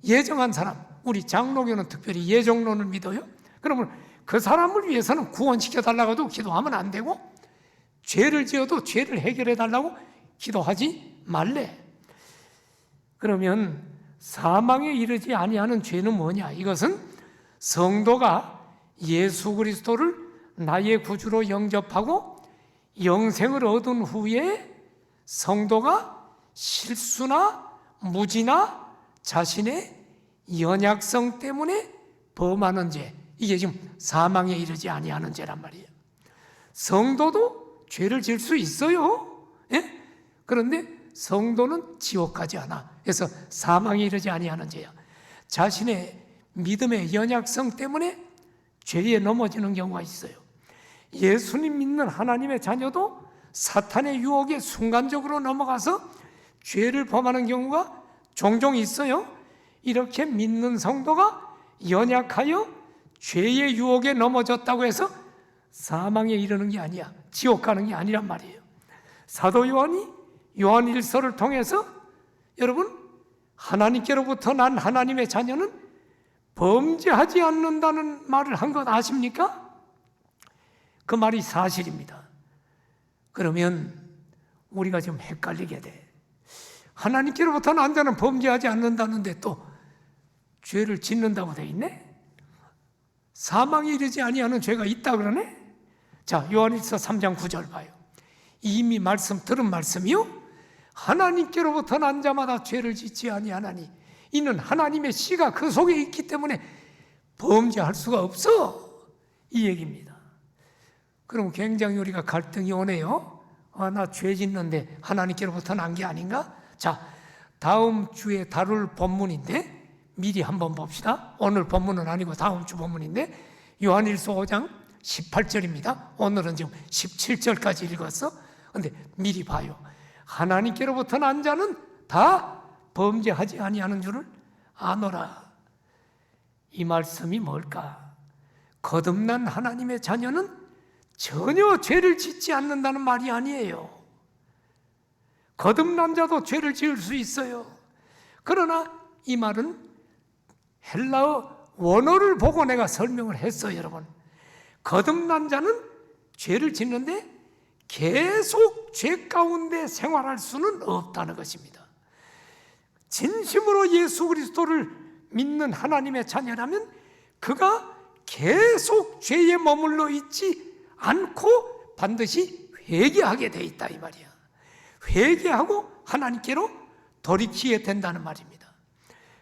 예정한 사람, 우리 장로교는 특별히 예정론을 믿어요. 그러면 그 사람을 위해서는 구원시켜 달라고 해도 기도하면 안 되고, 죄를 지어도 죄를 해결해 달라고 기도하지 말래. 그러면 사망에 이르지 아니하는 죄는 뭐냐? 이것은 성도가 예수 그리스도를 나의 구주로 영접하고 영생을 얻은 후에 성도가 실수나 무지나 자신의 연약성 때문에 범하는 죄, 이게 지금 사망에 이르지 아니하는 죄란 말이에요. 성도도 죄를 질 수 있어요. 예? 그런데 성도는 지옥 가지 않아. 그래서 사망에 이르지 아니하는 죄야. 자신의 믿음의 연약성 때문에 죄에 넘어지는 경우가 있어요. 예수님 믿는 하나님의 자녀도 사탄의 유혹에 순간적으로 넘어가서 죄를 범하는 경우가 종종 있어요. 이렇게 믿는 성도가 연약하여 죄의 유혹에 넘어졌다고 해서 사망에 이르는 게 아니야. 지옥 가는 게 아니란 말이에요. 사도 요한이 요한일서를 통해서 여러분, 하나님께로부터 난 하나님의 자녀는 범죄하지 않는다는 말을 한 것 아십니까? 그 말이 사실입니다. 그러면 우리가 좀 헷갈리게 돼. 하나님께로부터 난 자는 범죄하지 않는다는데 또 죄를 짓는다고 돼 있네? 사망에 이르지 아니하는 죄가 있다 그러네? 자, 요한일서 3장 9절 봐요. 이미 들은 말씀이요? 하나님께로부터 난 자마다 죄를 짓지 아니하나니 이는 하나님의 씨가 그 속에 있기 때문에 범죄할 수가 없어, 이 얘기입니다. 그럼 굉장히 우리가 갈등이 오네요. 나 죄 짓는데 하나님께로부터 난 게 아닌가? 자, 다음 주에 다룰 본문인데 미리 한번 봅시다. 오늘 본문은 아니고 다음 주 본문인데 요한일서 5장 18절입니다. 오늘은 지금 17절까지 읽었어. 근데 미리 봐요. 하나님께로부터 난 자는 다 범죄하지 아니하는 줄을 아노라. 이 말씀이 뭘까? 거듭난 하나님의 자녀는 전혀 죄를 짓지 않는다는 말이 아니에요. 거듭난 자도 죄를 지을 수 있어요. 그러나 이 말은 헬라어 원어를 보고 내가 설명을 했어요, 여러분. 거듭난 자는 죄를 짓는데 계속 죄 가운데 생활할 수는 없다는 것입니다. 진심으로 예수 그리스도를 믿는 하나님의 자녀라면 그가 계속 죄에 머물러 있지 않고 반드시 회개하게 돼 있다, 이 말이야. 회개하고 하나님께로 돌이키게 된다는 말입니다.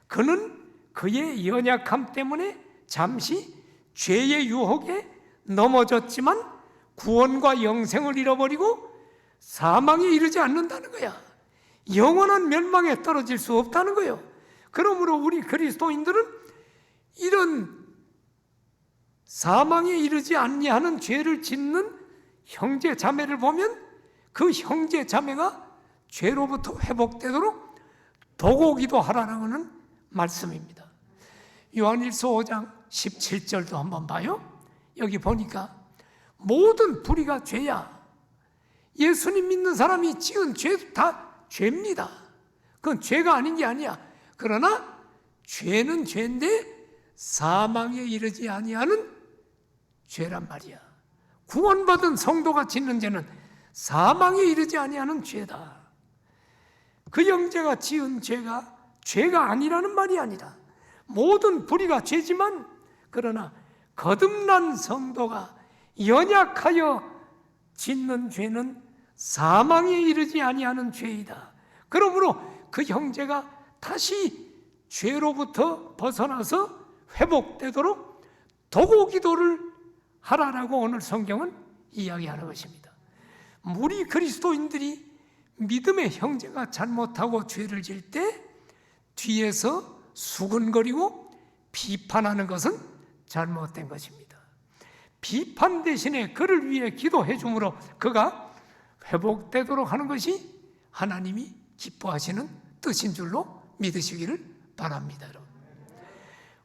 그는 그의 연약함 때문에 잠시 죄의 유혹에 넘어졌지만 구원과 영생을 잃어버리고 사망에 이르지 않는다는 거야. 영원한 멸망에 떨어질 수 없다는 거예요. 그러므로 우리 그리스도인들은 이런 사망에 이르지 아니하는 죄를 짓는 형제 자매를 보면 그 형제 자매가 죄로부터 회복되도록 도고기도 하라는 말씀입니다. 요한일서 5장 17절도 한번 봐요. 여기 보니까 모든 불의가 죄야. 예수님 믿는 사람이 지은 죄도 다 죄입니다. 그건 죄가 아닌 게 아니야. 그러나 죄는 죄인데 사망에 이르지 아니하는 죄란 말이야. 구원받은 성도가 짓는 죄는 사망에 이르지 아니하는 죄다. 그 형제가 지은 죄가 아니라는 말이 아니라 모든 불의가 죄지만 그러나 거듭난 성도가 연약하여 짓는 죄는 사망에 이르지 아니하는 죄이다. 그러므로 그 형제가 다시 죄로부터 벗어나서 회복되도록 도고기도를 하라라고 오늘 성경은 이야기하는 것입니다. 우리 그리스도인들이 믿음의 형제가 잘못하고 죄를 지을 때 뒤에서 수근거리고 비판하는 것은 잘못된 것입니다. 비판 대신에 그를 위해 기도해 주므로 그가 회복되도록 하는 것이 하나님이 기뻐하시는 뜻인 줄로 믿으시기를 바랍니다. 여러분.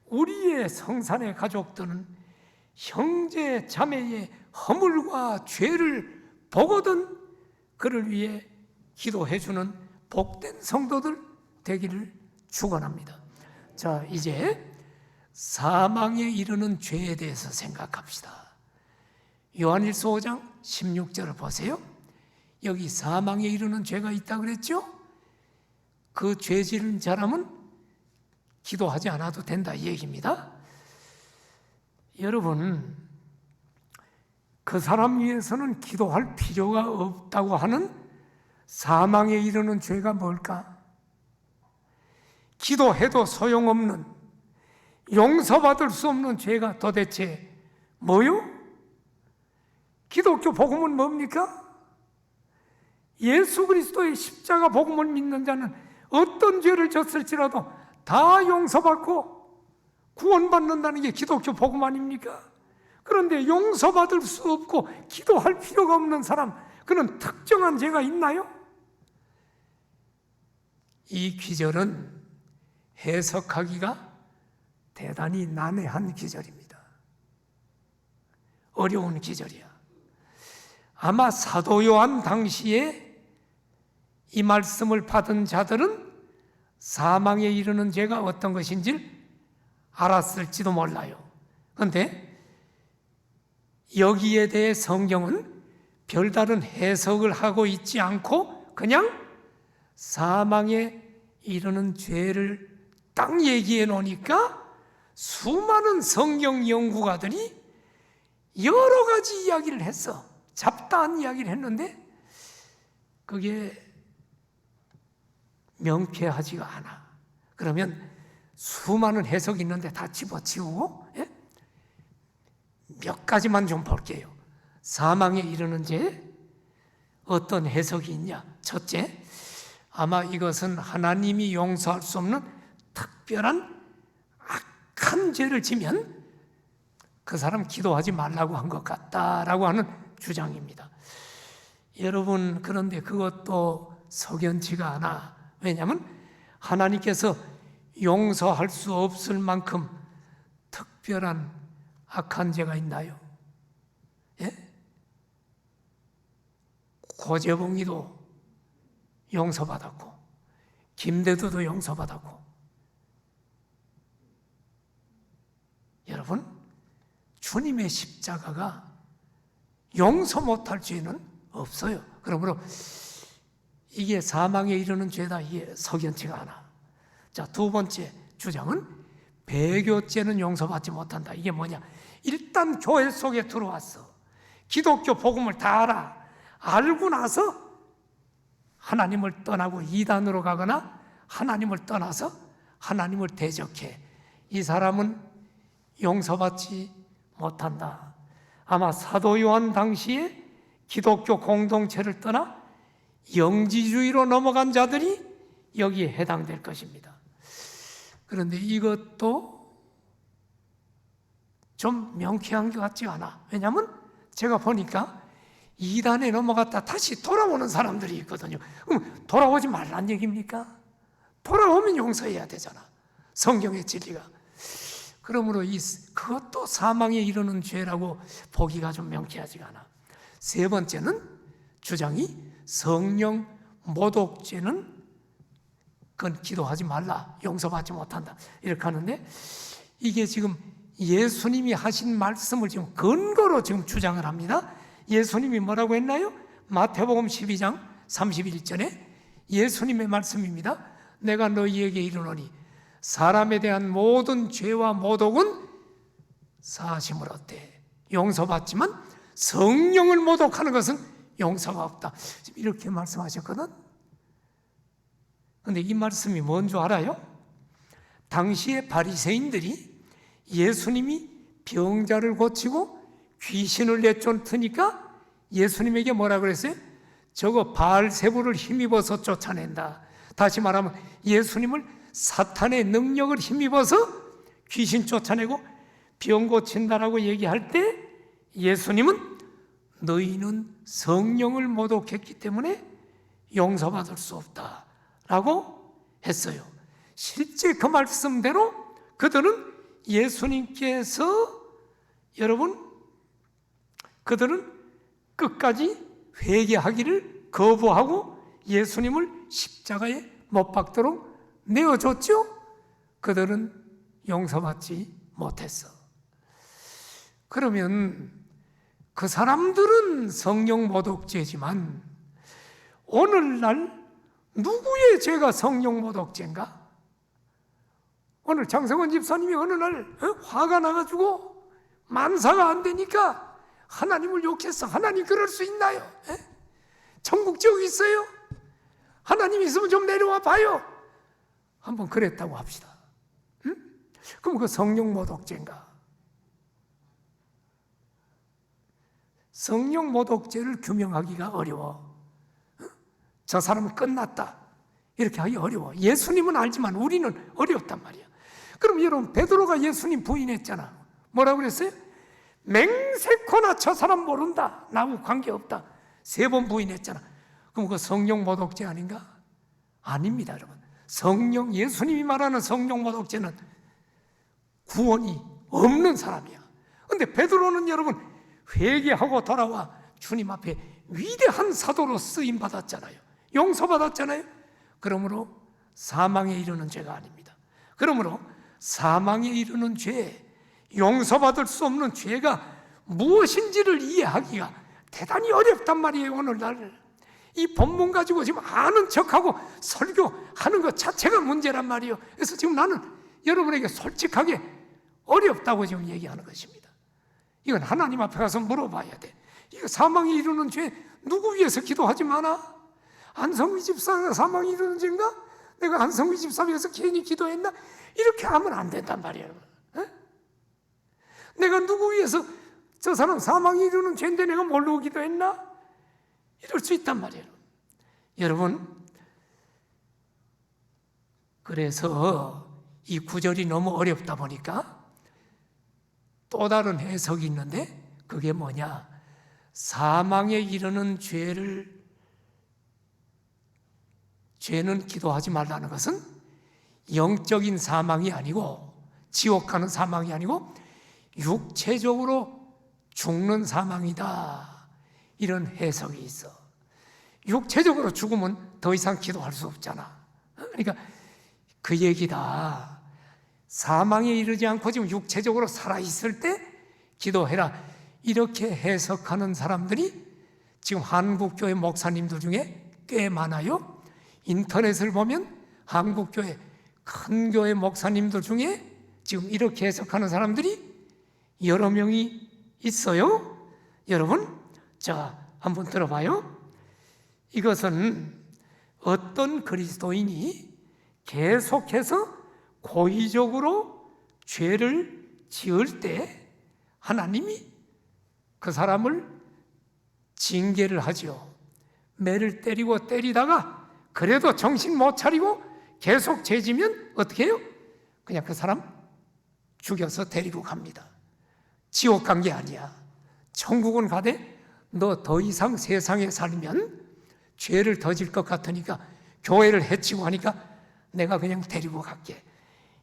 우리의 성산의 가족들은 형제 자매의 허물과 죄를 보거든 그를 위해 기도해 주는 복된 성도들 되기를 축원합니다. 자, 이제 사망에 이르는 죄에 대해서 생각합시다. 요한일서 5장 16절을 보세요. 여기 사망에 이르는 죄가 있다고 그랬죠? 그 죄 지은 사람은 기도하지 않아도 된다 이 얘기입니다. 여러분, 그 사람 위해서는 기도할 필요가 없다고 하는 사망에 이르는 죄가 뭘까? 기도해도 소용없는, 용서받을 수 없는 죄가 도대체 뭐요? 기독교 복음은 뭡니까? 예수 그리스도의 십자가 복음을 믿는 자는 어떤 죄를 졌을지라도 다 용서받고 구원받는다는 게 기독교 복음 아닙니까? 그런데 용서받을 수 없고 기도할 필요가 없는 사람, 그는 특정한 죄가 있나요? 이 기절은 해석하기가 대단히 난해한 기절입니다. 어려운 기절이야. 아마 사도 요한 당시에 이 말씀을 받은 자들은 사망에 이르는 죄가 어떤 것인지 알았을지도 몰라요. 그런데 여기에 대해 성경은 별다른 해석을 하고 있지 않고 그냥 사망에 이르는 죄를 딱 얘기해 놓으니까 수많은 성경 연구가들이 여러 가지 이야기를 했어. 잡다한 이야기를 했는데 그게 명쾌하지가 않아. 그러면 수많은 해석이 있는데 다 집어치우고 몇 가지만 좀 볼게요. 사망에 이르는 죄 어떤 해석이 있냐? 첫째, 아마 이것은 하나님이 용서할 수 없는 특별한 악한 죄를 지면 그 사람 기도하지 말라고 한 것 같다라고 하는 주장입니다. 여러분, 그런데 그것도 석연치가 않아. 왜냐하면 하나님께서 용서할 수 없을 만큼 특별한 악한 죄가 있나요? 예? 고재봉이도 용서받았고 김대두도 용서받았고 여러분, 주님의 십자가가 용서 못할 죄는 없어요. 그러므로 이게 사망에 이르는 죄다. 이게 석연치가 않아. 자, 두 번째 주장은 배교죄는 용서받지 못한다. 이게 뭐냐? 일단 교회 속에 들어왔어. 기독교 복음을 다 알고 나서 하나님을 떠나고 이단으로 가거나 하나님을 떠나서 하나님을 대적해. 이 사람은 용서받지 못한다. 아마 사도 요한 당시에 기독교 공동체를 떠나 영지주의로 넘어간 자들이 여기에 해당될 것입니다. 그런데 이것도 좀 명쾌한 것 같지 않아. 왜냐하면 제가 보니까 이단에 넘어갔다 다시 돌아오는 사람들이 있거든요. 그럼 돌아오지 말란 얘기입니까? 돌아오면 용서해야 되잖아, 성경의 진리가. 그러므로 그것도 사망에 이르는 죄라고 보기가 좀 명쾌하지가 않아. 세 번째는 주장이 성령 모독죄는 그건 기도하지 말라, 용서받지 못한다, 이렇게 하는데, 이게 지금 예수님이 하신 말씀을 지금 근거로 지금 주장을 합니다. 예수님이 뭐라고 했나요? 마태복음 12장 31절에 예수님의 말씀입니다. 내가 너희에게 이르노니 사람에 대한 모든 죄와 모독은 사하심을 얻되 용서받지만 성령을 모독하는 것은 용서가 없다. 지금 이렇게 말씀하셨거든. 그런데 이 말씀이 뭔 줄 알아요? 당시에 바리새인들이 예수님이 병자를 고치고 귀신을 내쫓으니까 예수님에게 뭐라 그랬어요? 저거 바알세불을 힘입어서 쫓아낸다. 다시 말하면 예수님을 사탄의 능력을 힘입어서 귀신 쫓아내고 병 고친다라고 얘기할 때 예수님은 너희는 성령을 모독했기 때문에 용서받을 수 없다라고 했어요. 실제 그 말씀대로 그들은 예수님께서, 여러분, 그들은 끝까지 회개하기를 거부하고 예수님을 십자가에 못 박도록 내어줬죠. 그들은 용서받지 못했어. 그러면 그 사람들은 성령 모독죄지만 오늘날 누구의 죄가 성령 모독죄인가? 오늘 장성원 집사님이 어느 날 화가 나가지고 만사가 안 되니까 하나님을 욕했어. 하나님 그럴 수 있나요? 천국 지옥 있어요? 하나님 있으면 좀 내려와 봐요. 한번 그랬다고 합시다. 그럼 그 성령 모독죄인가? 성령 모독죄를 규명하기가 어려워. 저 사람은 끝났다, 이렇게 하기 어려워. 예수님은 알지만 우리는 어렵단 말이야. 그럼 여러분, 베드로가 예수님 부인했잖아. 뭐라고 그랬어요? 맹세코나 저 사람 모른다, 나하고 관계없다, 3번 부인했잖아. 그럼 그 성령 모독죄 아닌가? 아닙니다, 여러분. 예수님이 말하는 성령 모독죄는 구원이 없는 사람이야. 근데 베드로는 여러분 회개하고 돌아와 주님 앞에 위대한 사도로 쓰임 받았잖아요. 용서받았잖아요. 그러므로 사망에 이르는 죄가 아닙니다. 그러므로 사망에 이르는 죄, 용서받을 수 없는 죄가 무엇인지를 이해하기가 대단히 어렵단 말이에요. 오늘날 이 본문 가지고 지금 아는 척하고 설교하는 것 자체가 문제란 말이에요. 그래서 지금 나는 여러분에게 솔직하게 어렵다고 지금 얘기하는 것입니다. 이건 하나님 앞에 가서 물어봐야 돼. 이거 사망에 이르는 죄 누구 위해서 기도하지 마나? 한성미 집사가 사망에 이르는 죄인가? 내가 한성미 집사 위해서 괜히 기도했나? 이렇게 하면 안 된단 말이에요. 내가 누구 위해서 저 사람 사망에 이르는 죄인데 내가 모르고 기도했나? 이럴 수 있단 말이에요. 여러분, 그래서 이 구절이 너무 어렵다 보니까 또 다른 해석이 있는데, 그게 뭐냐? 사망에 이르는 죄는 기도하지 말라는 것은 영적인 사망이 아니고, 지옥 가는 사망이 아니고 육체적으로 죽는 사망이다, 이런 해석이 있어. 육체적으로 죽으면 더 이상 기도할 수 없잖아. 그러니까 그 얘기다. 사망에 이르지 않고 지금 육체적으로 살아있을 때 기도해라, 이렇게 해석하는 사람들이 지금 한국교회 목사님들 중에 꽤 많아요. 인터넷을 보면 한국교회 큰 교회 목사님들 중에 지금 이렇게 해석하는 사람들이 여러 명이 있어요. 여러분, 자, 한번 들어봐요. 이것은 어떤 그리스도인이 계속해서 고의적으로 죄를 지을 때 하나님이 그 사람을 징계를 하죠. 매를 때리고 때리다가 그래도 정신 못 차리고 계속 죄지면 어떻게 해요? 그냥 그 사람 죽여서 데리고 갑니다. 지옥 간 게 아니야. 천국은 가되 너 더 이상 세상에 살면 죄를 더 질 것 같으니까 교회를 해치고 하니까 내가 그냥 데리고 갈게.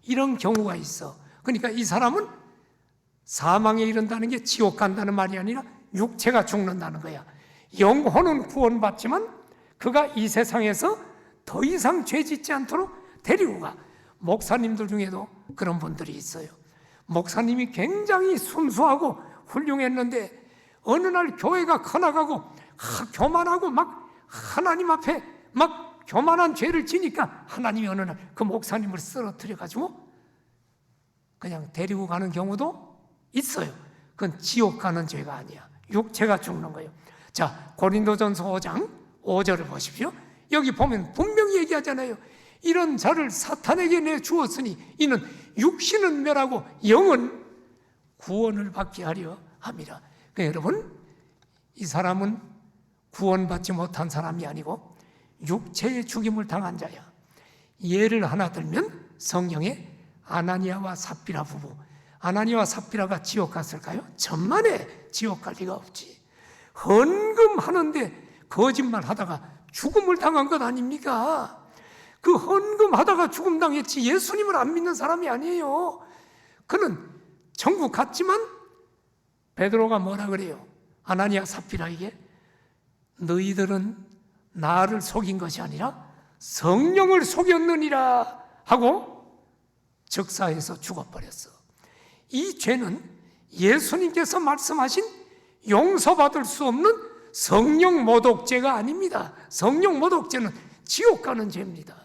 이런 경우가 있어. 그러니까 이 사람은 사망에 이른다는 게 지옥 간다는 말이 아니라 육체가 죽는다는 거야. 영혼은 구원받지만 그가 이 세상에서 더 이상 죄 짓지 않도록 데리고 가. 목사님들 중에도 그런 분들이 있어요. 목사님이 굉장히 순수하고 훌륭했는데 어느 날 교회가 커나가고 교만하고 막 하나님 앞에 막 교만한 죄를 지니까 하나님이 어느 날 그 목사님을 쓰러뜨려 가지고 그냥 데리고 가는 경우도 있어요. 그건 지옥 가는 죄가 아니야. 육체가 죽는 거예요. 자, 고린도전서 5장 5절을 보십시오. 여기 보면 분명히 얘기하잖아요. 이런 자를 사탄에게 내주었으니 이는 육신은 멸하고 영은 구원을 받게 하려 함이라. 그러니까 여러분, 이 사람은 구원받지 못한 사람이 아니고 육체의 죽임을 당한 자야. 예를 하나 들면 성경에 아나니아와 삽비라 부부. 아나니아와 삽비라가 지옥 갔을까요? 천만에 지옥 갈 리가 없지. 헌금하는데 거짓말하다가 죽음을 당한 것 아닙니까? 그 헌금하다가 죽음 당했지 예수님을 안 믿는 사람이 아니에요. 그는 천국 갔지만 베드로가 뭐라 그래요? 아나니아 삽비라에게 너희들은 나를 속인 것이 아니라 성령을 속였느니라 하고 즉사해서 죽어버렸어. 이 죄는 예수님께서 말씀하신 용서받을 수 없는 성령 모독죄가 아닙니다. 성령 모독죄는 지옥 가는 죄입니다.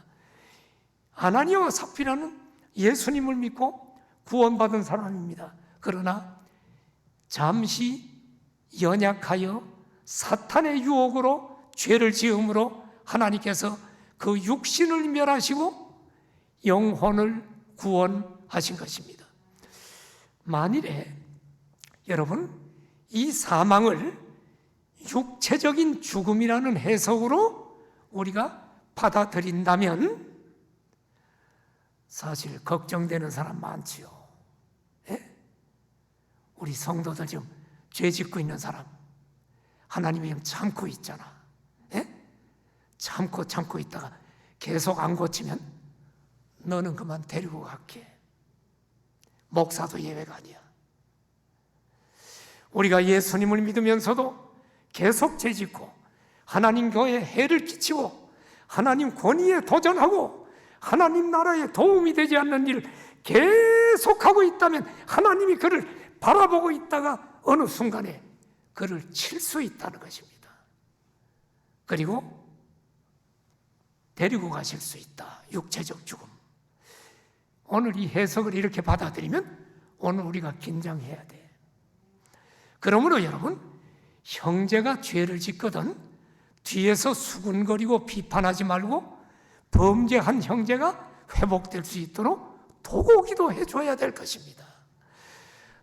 아나니아와 삽비라는 예수님을 믿고 구원받은 사람입니다. 그러나 잠시 연약하여 사탄의 유혹으로 죄를 지음으로 하나님께서 그 육신을 멸하시고 영혼을 구원하신 것입니다. 만일에 여러분 이 사망을 육체적인 죽음이라는 해석으로 우리가 받아들인다면 사실 걱정되는 사람 많지요. 예? 우리 성도들 지금 죄 짓고 있는 사람 하나님이 참고 있잖아. 예? 참고 있다가 계속 안 고치면 너는 그만 데리고 갈게. 목사도 예외가 아니야. 우리가 예수님을 믿으면서도 계속 죄 짓고 하나님 교회에 해를 끼치고 하나님 권위에 도전하고 하나님 나라에 도움이 되지 않는 일을 계속하고 있다면 하나님이 그를 바라보고 있다가 어느 순간에 그를 칠 수 있다는 것입니다. 그리고 데리고 가실 수 있다. 육체적 죽음. 오늘 이 해석을 이렇게 받아들이면 오늘 우리가 긴장해야 돼. 그러므로 여러분, 형제가 죄를 짓거든 뒤에서 수군거리고 비판하지 말고 범죄한 형제가 회복될 수 있도록 도고기도 해줘야 될 것입니다.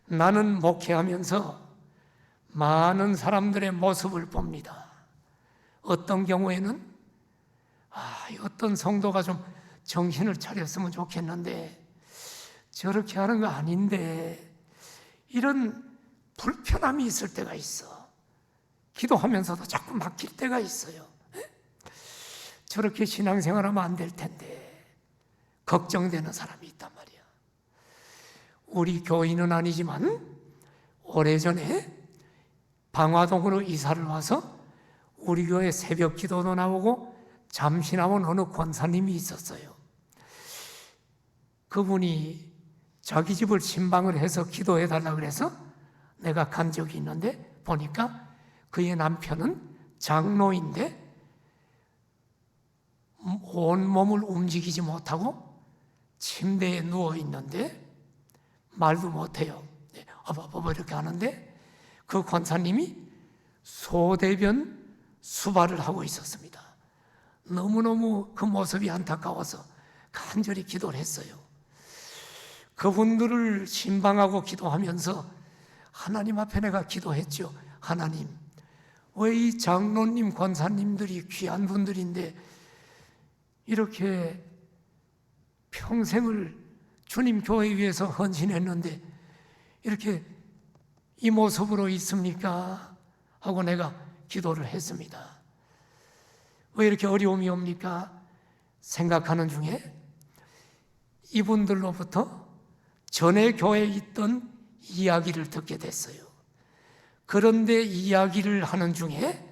나는 목회하면서 많은 사람들의 모습을 봅니다. 어떤 경우에는 어떤 성도가 좀 정신을 차렸으면 좋겠는데 저렇게 하는 거 아닌데 이런 불편함이 있을 때가 있어. 기도하면서도 자꾸 막힐 때가 있어요. 저렇게 신앙생활하면 안 될 텐데 걱정되는 사람이 있단 말이야. 우리 교인은 아니지만 오래전에 방화동으로 이사를 와서 우리 교회 새벽 기도도 나오고 잠시 나온 어느 권사님이 있었어요. 그분이 자기 집을 신방을 해서 기도해달라고 그래서 내가 간 적이 있는데 보니까 그의 남편은 장로인데 온몸을 움직이지 못하고 침대에 누워있는데 말도 못해요. 어버버버 이렇게 하는데 그 권사님이 소대변 수발을 하고 있었습니다. 너무너무 그 모습이 안타까워서 간절히 기도를 했어요. 그분들을 신방하고 기도하면서 하나님 앞에 내가 기도했죠. 하나님, 왜 이 장로님, 권사님들이 귀한 분들인데 이렇게 평생을 주님 교회 위해서 헌신했는데 이렇게 이 모습으로 있습니까? 하고 내가 기도를 했습니다. 왜 이렇게 어려움이 옵니까? 생각하는 중에 이분들로부터 전에 교회에 있던 이야기를 듣게 됐어요. 그런데 이야기를 하는 중에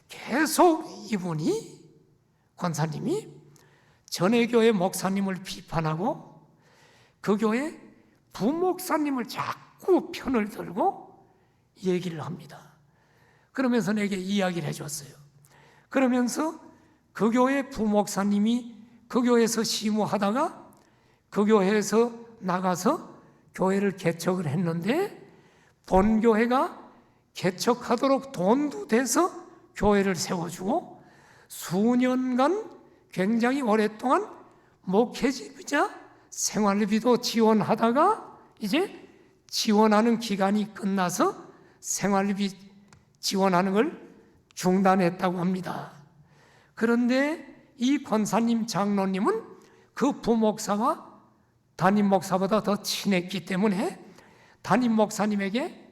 계속 이분이, 권사님이 전에 교회 목사님을 비판하고 그 교회 부목사님을 자꾸 편을 들고 얘기를 합니다. 그러면서 내게 이야기를 해줬어요. 그러면서 그 교회 부목사님이 그 교회에서 시무하다가 그 교회에서 나가서 교회를 개척을 했는데 본교회가 개척하도록 돈도 돼서 교회를 세워주고 수년간 굉장히 오랫동안 목회비자 생활비도 지원하다가 이제 지원하는 기간이 끝나서 생활비 지원하는 걸 중단했다고 합니다. 그런데 이 권사님 장로님은 그 부목사와 담임 목사보다 더 친했기 때문에 담임 목사님에게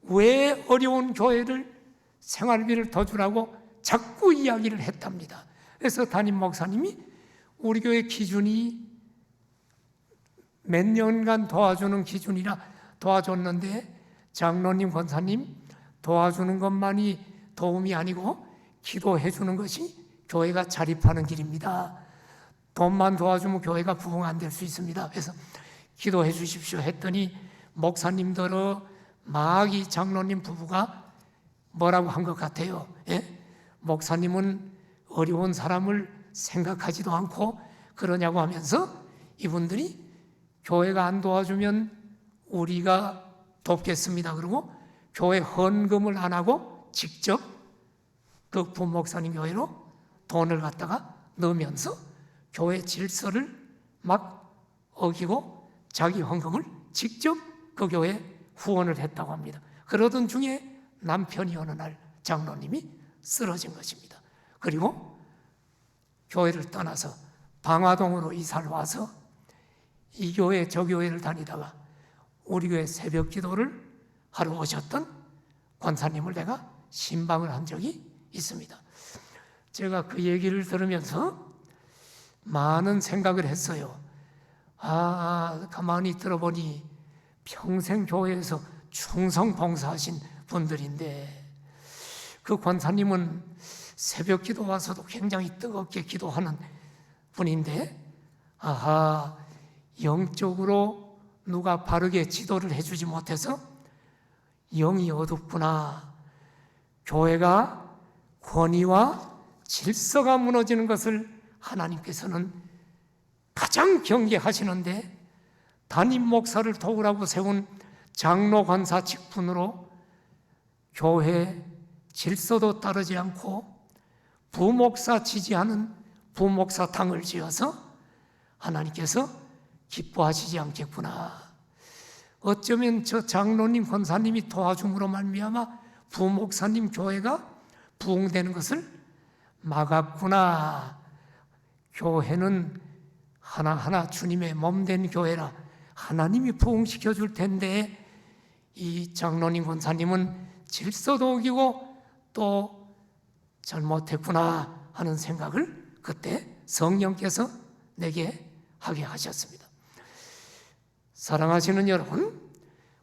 왜 어려운 교회를 생활비를 더 주라고 자꾸 이야기를 했답니다. 그래서 담임 목사님이 우리 교회 기준이 몇 년간 도와주는 기준이라 도와줬는데 장로님, 권사님 도와주는 것만이 도움이 아니고 기도해 주는 것이 교회가 자립하는 길입니다. 돈만 도와주면 교회가 부흥 안 될 수 있습니다. 그래서 기도해 주십시오 했더니 목사님들은 막 이 장로님 부부가 뭐라고 한 것 같아요. 예? 목사님은 어려운 사람을 생각하지도 않고 그러냐고 하면서 이분들이 교회가 안 도와주면 우리가 돕겠습니다. 그리고 교회 헌금을 안 하고 직접 그 부목사님 교회로 돈을 갖다가 넣으면서 교회 질서를 막 어기고 자기 헌금을 직접 그 교회에 후원을 했다고 합니다. 그러던 중에 남편이 어느 날 장로님이 쓰러진 것입니다. 그리고 교회를 떠나서 방화동으로 이사를 와서 이 교회 저 교회를 다니다가 우리 교회 새벽 기도를 하러 오셨던 권사님을 내가 신방을 한 적이 있습니다. 제가 그 얘기를 들으면서 많은 생각을 했어요. 가만히 들어보니 평생 교회에서 충성 봉사하신 분들인데 그 권사님은 새벽 기도 와서도 굉장히 뜨겁게 기도하는 분인데 영적으로 누가 바르게 지도를 해주지 못해서 영이 어둡구나. 교회가 권위와 질서가 무너지는 것을 하나님께서는 가장 경계하시는데 담임 목사를 도우라고 세운 장로 권사 직분으로 교회 질서도 따르지 않고 부목사 지지하는 부목사당을 지어서 하나님께서 기뻐하시지 않겠구나. 어쩌면 저 장로님 권사님이 도와줌으로 말미암아 부목사님 교회가 부흥되는 것을 막았구나. 교회는 하나하나 주님의 몸된 교회라 하나님이 부흥시켜 줄 텐데 이 장로님 권사님은 질서도 어기고 또 잘못했구나 하는 생각을 그때 성령께서 내게 하게 하셨습니다. 사랑하시는 여러분,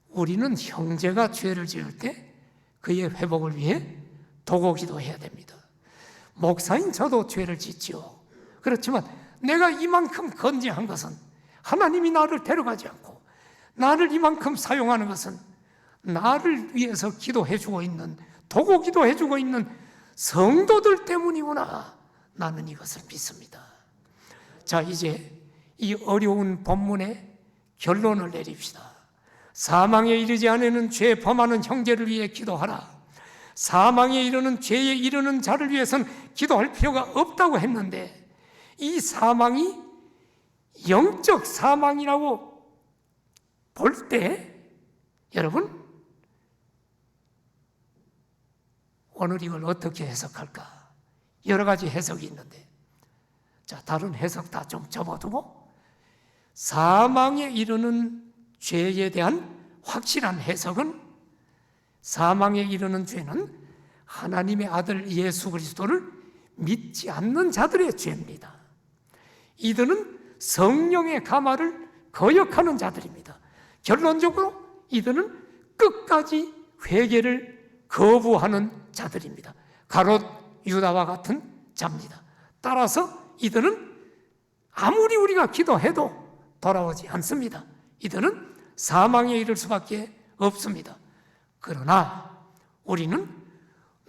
우리는 형제가 죄를 지을 때 그의 회복을 위해 도고기도해야 됩니다. 목사인 저도 죄를 짓지요. 그렇지만 내가 이만큼 건재한 것은 하나님이 나를 데려가지 않고 나를 이만큼 사용하는 것은 나를 위해서 기도해주고 있는, 도고기도해주고 있는 성도들 때문이구나. 나는 이것을 믿습니다. 자, 이제 이 어려운 본문의 결론을 내립시다. 사망에 이르지 않으는 죄 범하는 형제를 위해 기도하라. 사망에 이르는 죄에 이르는 자를 위해서는 기도할 필요가 없다고 했는데 이 사망이 영적 사망이라고 볼 때 여러분 오늘 이걸 어떻게 해석할까? 여러 가지 해석이 있는데 자, 다른 해석 다 좀 접어두고 사망에 이르는 죄에 대한 확실한 해석은 사망에 이르는 죄는 하나님의 아들 예수 그리스도를 믿지 않는 자들의 죄입니다. 이들은 성령의 감화를 거역하는 자들입니다. 결론적으로 이들은 끝까지 회개를 거부하는 자들입니다. 가롯 유다와 같은 자입니다. 따라서 이들은 아무리 우리가 기도해도 돌아오지 않습니다. 이들은 사망에 이를 수밖에 없습니다. 그러나 우리는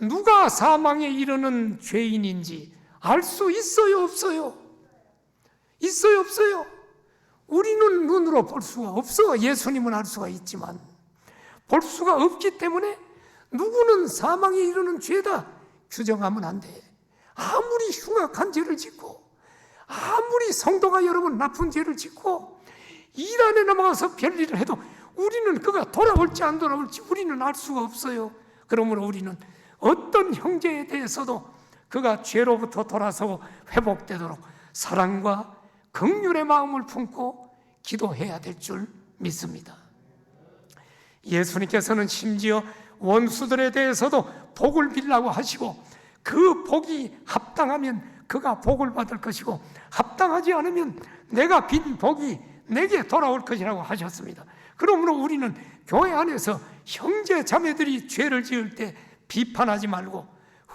누가 사망에 이르는 죄인인지 알 수 있어요, 없어요? 있어요, 없어요? 우리는 눈으로 볼 수가 없어. 예수님은 알 수가 있지만 볼 수가 없기 때문에 누구는 사망에 이르는 죄다 규정하면 안 돼. 아무리 흉악한 죄를 짓고 아무리 성도가 여러분 나쁜 죄를 짓고 이란에 넘어가서 별일을 해도 우리는 그가 돌아올지 안 돌아올지 우리는 알 수가 없어요. 그러므로 우리는 어떤 형제에 대해서도 그가 죄로부터 돌아서고 회복되도록 사랑과 긍휼의 마음을 품고 기도해야 될 줄 믿습니다. 예수님께서는 심지어 원수들에 대해서도 복을 빌라고 하시고 그 복이 합당하면 그가 복을 받을 것이고 합당하지 않으면 내가 빈 복이 내게 돌아올 것이라고 하셨습니다. 그러므로 우리는 교회 안에서 형제 자매들이 죄를 지을 때 비판하지 말고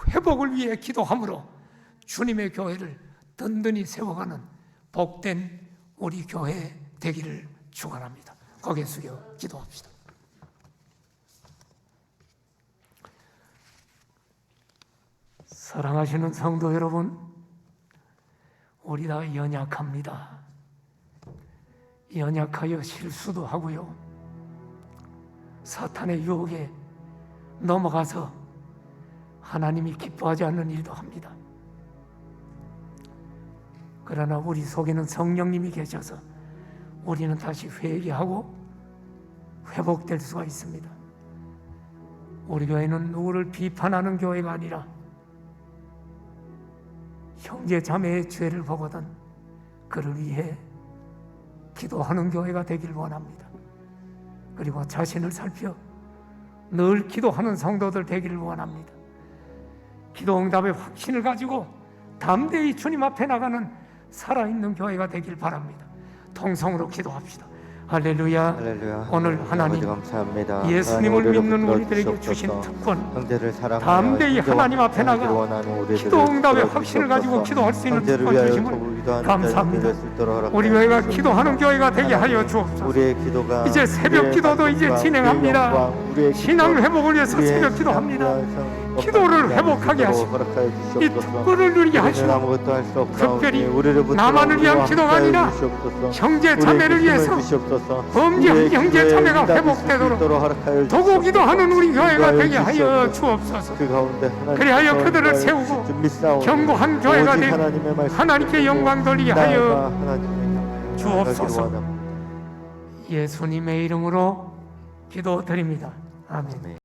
회복을 위해 기도함으로 주님의 교회를 든든히 세워가는 복된 우리 교회 되기를 축원합니다. 고개 숙여 기도합시다. 사랑하시는 성도 여러분, 우리 다 연약합니다. 연약하여 실수도 하고요. 사탄의 유혹에 넘어가서 하나님이 기뻐하지 않는 일도 합니다. 그러나 우리 속에는 성령님이 계셔서 우리는 다시 회개하고 회복될 수가 있습니다. 우리 교회는 누구를 비판하는 교회가 아니라 형제 자매의 죄를 보거든 그를 위해 기도하는 교회가 되길 원합니다. 그리고 자신을 살펴 늘 기도하는 성도들 되기를 원합니다. 기도 응답의 확신을 가지고 담대히 주님 앞에 나가는 살아있는 교회가 되길 바랍니다. 통성으로 기도합시다. 할렐루야. 할렐루야. 오늘 하나님 감사합니다. 예수님을 믿는 우리를 우리들에게 주신 붙들어주셔서 특권, 형제를 사랑하여 담대히 하나님 앞에 나가 형제를 원하는 우리들을 기도 응답의 붙들어주셔서 확신을 가지고 기도할 수 있는 형제를 특권 위하여 주심을 도우기도 감사합니다. 하는 자들을 우리 교회가 주옵소서. 기도하는 교회가 되게 하여 하나님, 주옵소서. 우리의 기도가 이제 새벽 우리의 기도도 이제 만족과 진행합니다. 우리의 영광, 우리의 신앙 기쁨, 회복을 위해서 우리의 새벽 기도합니다. 신앙과 기도를 성공을 회복하게 하시도록 하시고 허락하여 이 주시옵소서. 특권을 누리게 우리는 하시고 아무것도 할 수 없사오니 특별히 우리를 붙들어 나만을 위한 우리와 기도가 함께하여 아니라 주시옵소서. 형제 자매를 우리에게 위해서 힘을 주시옵소서. 범죄한 우리의 형제 기도에 자매가 응답이 회복되도록 있을 수 있도록 허락하여 도고 주시옵소서. 기도하는 우리 교회가 인도하여 되게 하여 주시옵소서. 주옵소서. 그 가운데 하나님 그리하여 그들을 세우고 견고한 교회가 되고 하나님께 영광 돌리게 하여 주옵소서. 예수님의 이름으로 기도드립니다. 아멘.